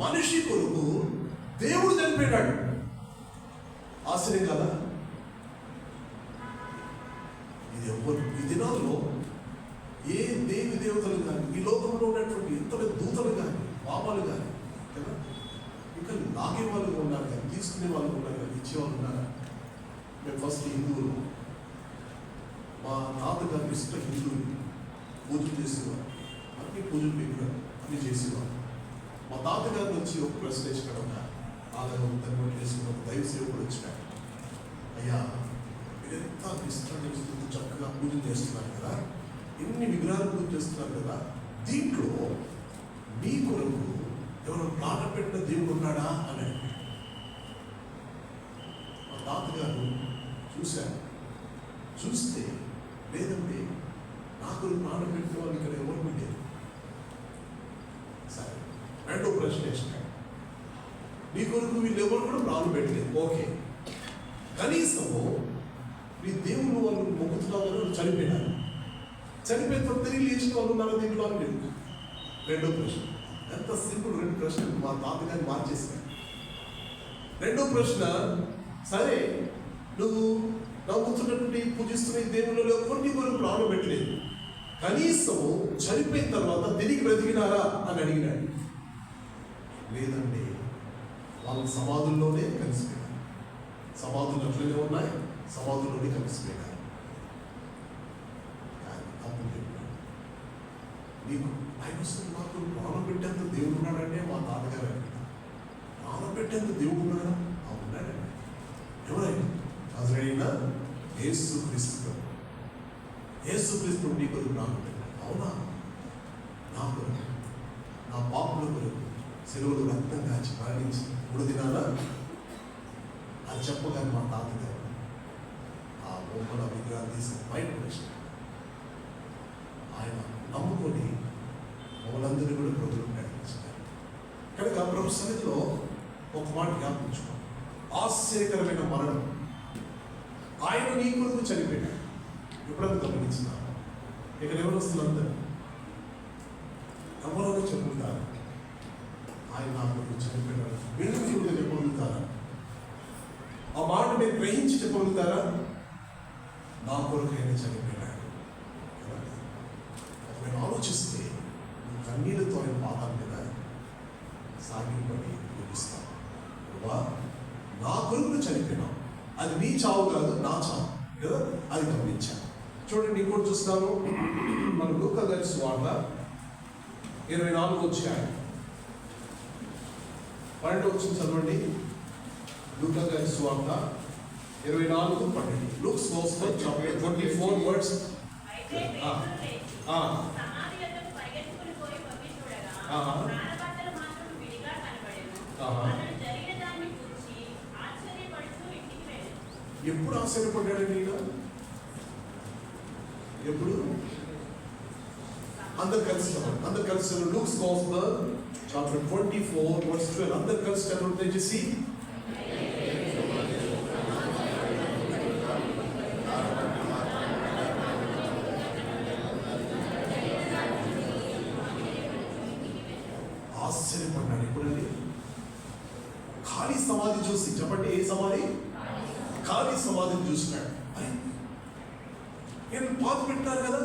మనిషి కొరకు దేవుడు చనిపోయినాడు. ఆశ్చర్యం కదా? ఇది ఎవ్వరు ఈ దినాల్లో ఏ దేవి దేవతలు కానీ, ఈ లోకంలో ఉన్నటువంటి ఎంతమంది దూతలు కానీ, పాపాలు కానీ కదా, ఇంకా లాగే వాళ్ళు ఉన్నారు కానీ, తీసుకునే వాళ్ళు ఉన్నారు కానీ, ఇచ్చేవాళ్ళు ఉన్నారు. మేము ఫస్ట్ హిందువులు, మా తాతగారు ఇష్ట హిందువులు, పూజలు చేసేవారు, అన్ని పూజలు పెట్టారు, అన్ని చేసేవారు. మా తాతగారిని వచ్చి ఒక ప్రశ్న వేసినాడు. ఒక ఆలయం తగ్గట్టు వేసుకున్న ఒక దైవ సేవకుడు వచ్చినాడు. అయ్యా, మీరెంత ఇష్టాన్ని చక్కగా పూజలు చేస్తున్నారు కదా, ఎన్ని విగ్రహాలు పూజ చేస్తున్నారు కదా, దీంట్లో మీ కొరకు ఎవరు ప్రాణం పెట్టిన దేవుడు ఉన్నాడా అని అడిగాడు. మా తాతగారు చూశారు. చూస్తే లేదండి, నా కొరకు ప్రాణం పెట్టిన వాళ్ళు ఇక్కడ ఎవరు లేరు. సరే, రెండో ప్రశ్న వేసినాడు. మీ కొరకు వీళ్ళు ఎవరు కూడా ప్రాణం పెట్టలేదు. ఓకే, కనీసము మీ దేవుళ్ళు వాళ్ళు మొక్కుతున్నారు కదా, వాళ్ళు చనిపోయినారు. చనిపోయిన తర్వాత తిరిగి లేచిన వాళ్ళు ఉన్నారు దీంట్లో అని లేదు. రెండో ప్రశ్న. ఎంత సింపుల్, రెండు ప్రశ్నలు మా తాతగారిని మార్చేశారు. రెండో ప్రశ్న, సరే నువ్వు నవ్వుతున్నటువంటి పూజిస్తున్న ఈ దేవుళ్ళలో కొన్ని కొరకు ప్రాణం పెట్టలేదు, కనీసము చనిపోయిన తర్వాత తిరిగి బ్రతికినారా అని అడిగినాడు. లేదండి, వాళ్ళ సమాధుల్లోనే కలిసిపోయినారు. సమాధులు అట్లనే ఉన్నాయి, సమాధుల్లోనే కలిసిపోయినారు. కానీ అప్పుడు చెప్పాడు, నీకు భయస్తుంది, మాకు ప్రాణం పెట్టేంత దేవుడు ఉన్నాడంటే మా తాతగారు అడిగిన ప్రాణం పెట్టేంత దేవుడు ఉన్నాడా? ఉన్నాడండి. ఎవరైనా నజరేయుడైన యేసుక్రీస్తు. యేసుక్రీస్తు నీ కొరకు ప్రాణం పెట్టాడు. అవునా? నా కొరకు, నా పాపుల కొరకు సెలవులు రక్తం కాచి మరణించి 3 దినాల అది చెప్పగానే మా తాతగారు ఆ బొమ్మల విగ్రహాలు తీసి బయట పడేసాడు. ఆయన నమ్ముకొని మమ్మల్ందరినీ కూడా ప్రభుత్వం ప్రకటించారు. కనుక ప్రభు సన్నిధిలో ఒక మాట జ్ఞాపించుకో, ఆశ్చర్యకరమైన మరణం. ఆయన నీ కొరకు చనిపోయాడు. ఎప్పుడైనా గమనించిన ఇక్కడ ఎవరు వస్తున్నారు? ఎవరో చెప్పుకుంటారు ఆయన నా కొరకు చనిపోయాడు. వెలుగుగా చెప్పగలుగుతారా? ఆ మాట మీరు గ్రహించి చెప్పగలుగుతారా? నా కొరకు ఆయన చనిపోయాడు. ఒకవేళ ఆలోచిస్తే కన్నీళ్ళతో ఆయన పాదాల మీద సాగిపడి చూపిస్తాను. నా కొరకు చనిపోయినావు. అది నీ చావు కాదు, నా చావు కదా. అది గమనించాను. చూడండి, ఇంకోటి చూస్తాను. మన లూకా గారి సువార్త 24 అధ్యాయం 12 చదవండి. లూకా గారి సువార్త 24:12. Luke's Gospel chapter 24 verse.
అయితే పేతురు లేచి సమాధి యొద్దకు పరిగెత్తుకుని పోయి తొంగి చూడగా ప్రాణబట్టలు మాత్రం విడిగా కనబడెను. అతడు జరిగిన దాన్ని చూచి ఆశ్చర్యపడుతూ ఇంటికి వెళ్ళెను.
ఎప్పుడు ఆశ్చర్యపడ్డాడు నేను? ఎప్పుడు? అందరు కలిసి Luke's Gospel chapter 24 verse 12. అందరు కలిసి చదవండి దయచేసి. ఆశ్చర్యపడ్డాడు. ఎప్పుడండి? ఖాళీ సమాధి చూసి. చెప్పండి, ఏ సమాధి? ఖాళీ సమాధిని చూసినాడు. ఈయన పాతి పెట్టినారు కదా,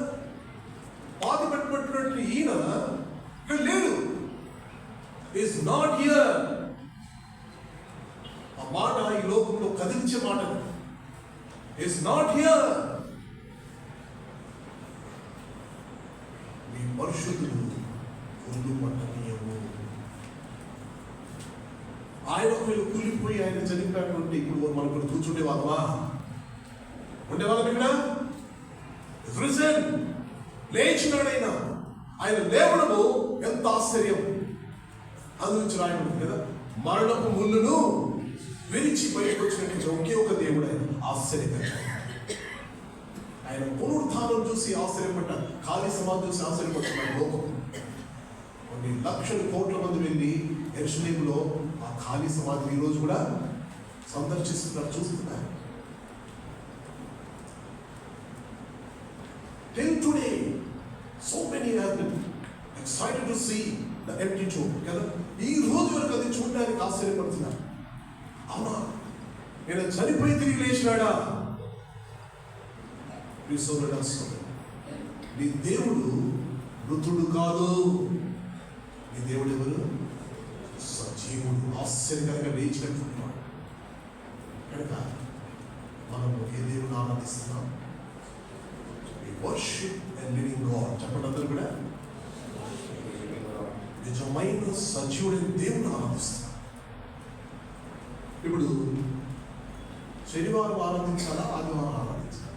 పాతి పెట్టినటువంటి ఈయన ఇక్కడ లేడు. Is not here. ఆ మాట ఈ లోకంలో కదిలించే మాట. Is not here. మీ పరిశుద్ధుడు ఒళ్ళు పట్టనీయము. ఆయన ఒకవేళ కూలిపోయి ఆయన చనిపోయినటువంటి ఇప్పుడు మనం ఇక్కడ కూర్చుండే వాళ్ళవా? ఉండేవాళ్ళం ఇక్కడ? లేచినాడైనా ఆయన లేవడము ఎంత ఆశ్చర్యం. అందురించి రాయబడింది కదా, మరణపు ముళ్ళును విరిచి బయటకు వచ్చినట్టు ఒకే ఒక దేవుడు ఆయన. ఆశ్చర్యకరం. ఆయన పునరుత్థానం చూసి ఆశ్చర్యపడ్డాడు. ఖాళీ సమాధి చూసి ఆశ్చర్యపడుతున్నాడు లోకం. కొన్ని లక్షల కోట్ల మంది వెళ్ళి యెరూషలేములో ఆ ఖాళీ సమాధిని ఈ రోజు కూడా సందర్శిస్తున్నారు, చూస్తున్నారు. Till today, so many have been excited to see the empty tomb. కదా, ఈ రోజు వరకు అది చూడడానికి ఆశ్చర్యపడుతున్నారు. అవునా, నేను చనిపోయి తిరిగి లేచినాడా? నీ దేవుడు మృతుడు కాదు. నీ దేవుడు ఎవరు? సజీవుడు. ఆశ్చర్యకరంగా లేచినట్టున్నాడు. కనుక మనము ఏ దేవుని ఆరాధిస్తున్నాం? Worship and living God. చెప్పండి అందరూ కూడా. నిజమైన సజీవుడైన దేవుని ఆరాధిస్తాం. ఇప్పుడు శనివారం ఆరాధించాలా, ఆదివారం ఆరాధించాలా?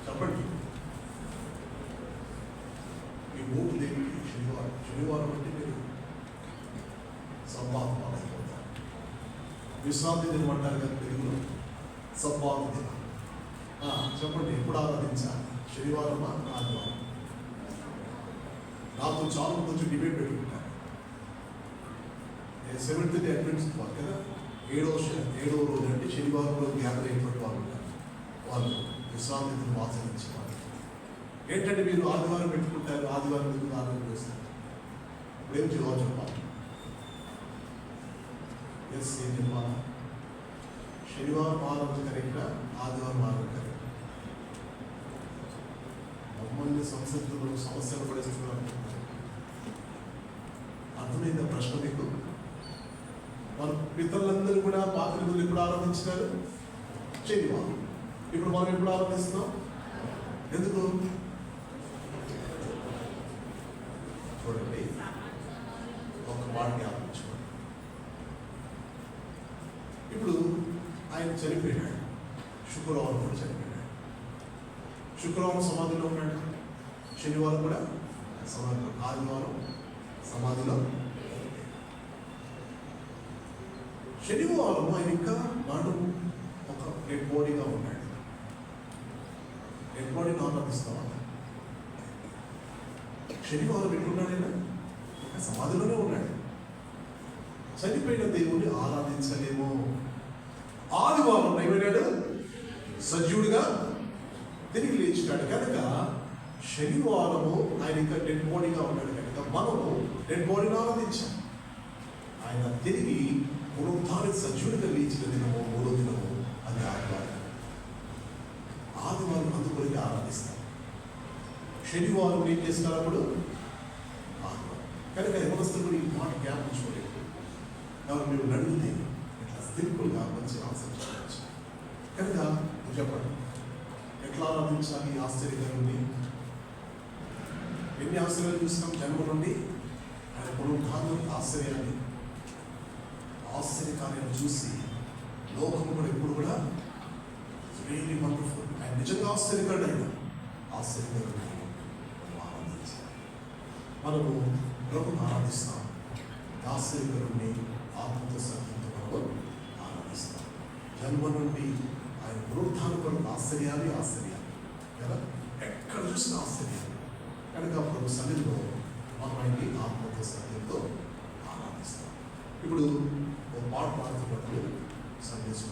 చెప్పండి. మీ మూడు దేవుడికి శనివారం అంటే మీరు సబ్బాత్ అయిపోతారు. విశ్రాంతి దినం అంటారు కదా తెలుగులో, సబ్బాత్ దినం. చెప్పండి, ఎప్పుడు ఆరాధించాలి? శనివారమా, ఆదివారం? నాతో చాలా కొంచెం డిబేట్ పెట్టుకుంటారు. 7th డే అడ్వెంటిస్ట్ వాళ్ళు కదా, 7వ రోజు అంటే శనివారం రోజు గ్యాదర్ అయినటువంటి వాళ్ళు ఉంటారు. వాళ్ళు విశ్రాంతి దినం ఆచరించేవాళ్ళు. ఏంటంటే మీరు ఆదివారం పెట్టుకుంటారు, ఆదివారం ఎందుకు ఆరాధన చేస్తారు? ఇప్పుడు ఏం జవాబు చెప్పాలి? ఏం చెప్పాలా? శనివారం ఆరాధన కరెక్టా, ఆదివారం ఆరాధన కరెక్టా? మమ్మల్ని సంసత్తులు సమస్యలు పడేస్తున్నారు. అర్థమైందా ప్రశ్న మీకు? మన పితరులందరూ కూడా పాత నిధులు ఎప్పుడు ఆరాధించినారు? శనివారం. ఇప్పుడు మనం ఎప్పుడు ఆరాధిస్తున్నాం? ఎందుకు? చూడండి, ఒక మాట జ్ఞాపించుకోండి. ఆయన చనిపోయాడు. శుక్రవారం కూడా చనిపోయాడు. శుక్రవారం సమాధిలో ఉన్నాడు, శనివారం కూడా సమాధిలో, ఆదివారం సమాధిలో. శనివారం ఆయన ఇంకా నాడు ఒక డెడ్ బాడీగా ఉన్నాడు. డెడ్ బాడీని ఆరాధిస్తామా? శనివారం ఎట్లున్నాడు ఆయన? ఇంకా సమాధిలోనే ఉన్నాడు. చనిపోయిన దేవుణ్ణి ఆరాధించలేము. ఆదివారం ఏమైనాడు? సజీవుడిగా తిరిగి లేచినాడు కనుక శనివారము ఆయన ఇంకా డెడ్ బాడీగా ఉన్నాడు కనుక మనము డెడ్ బాడీని ఆరాధించాం. ఆయన తిరిగి పునరుద్ధానికి సజీవుడిగా లేచిన దినము, మూడో దినము, అది ఆదివారం. ఆదివారం అందుకొరికి ఆరాధిస్తాం. శనివారం ఏం చేస్తారు అప్పుడు? ఆదివారం. కనుక యవనస్తులు కూడా ఈ మాట జ్ఞాపించుకోలేదు. ఎవరు మీరు అడిగితే ఇట్లా సింపుల్గా మంచి ఆన్సర్ చెప్పవచ్చు. కనుక చెప్పండి, ఎట్లా ఆరాధించాలి ఆశ్చర్యకరుని? ఎన్ని ఆశ్చర్యాలు చూసినాం జన్మ నుండి. ఆయన పునరుద్ధానం ఆశ్చర్యాన్ని, ఆశ్చర్యకార్యాలు చూసి లోకము కూడా ఎప్పుడు కూడా రియల్లీ వండర్ఫుల్. ఆయన నిజంగా ఆశ్చర్యకరుడు. ఆయన ఆశ్చర్యకరుడు. ఆరాధించాలి. మనము ప్రభుని ఆరాధిస్తాం. ఆశ్చర్యకరుణ్ణి ఆత్మతో సత్యంతో మనం ఆరాధిస్తాం. జన్మ నుండి ఆయన పునరుద్ధానం కొరకు ఆశ్చర్యాలు కదా, ఎక్కడ చూసిన ఆశ్చర్యాలు. కనుక ప్రభు సన్నిధిలో మనం ఆయన్ని ఆత్మతో సత్యంతో ఆరాధిస్తాం. ఇప్పుడు ఒక పాట పాడుతున్నప్పుడు సందేశం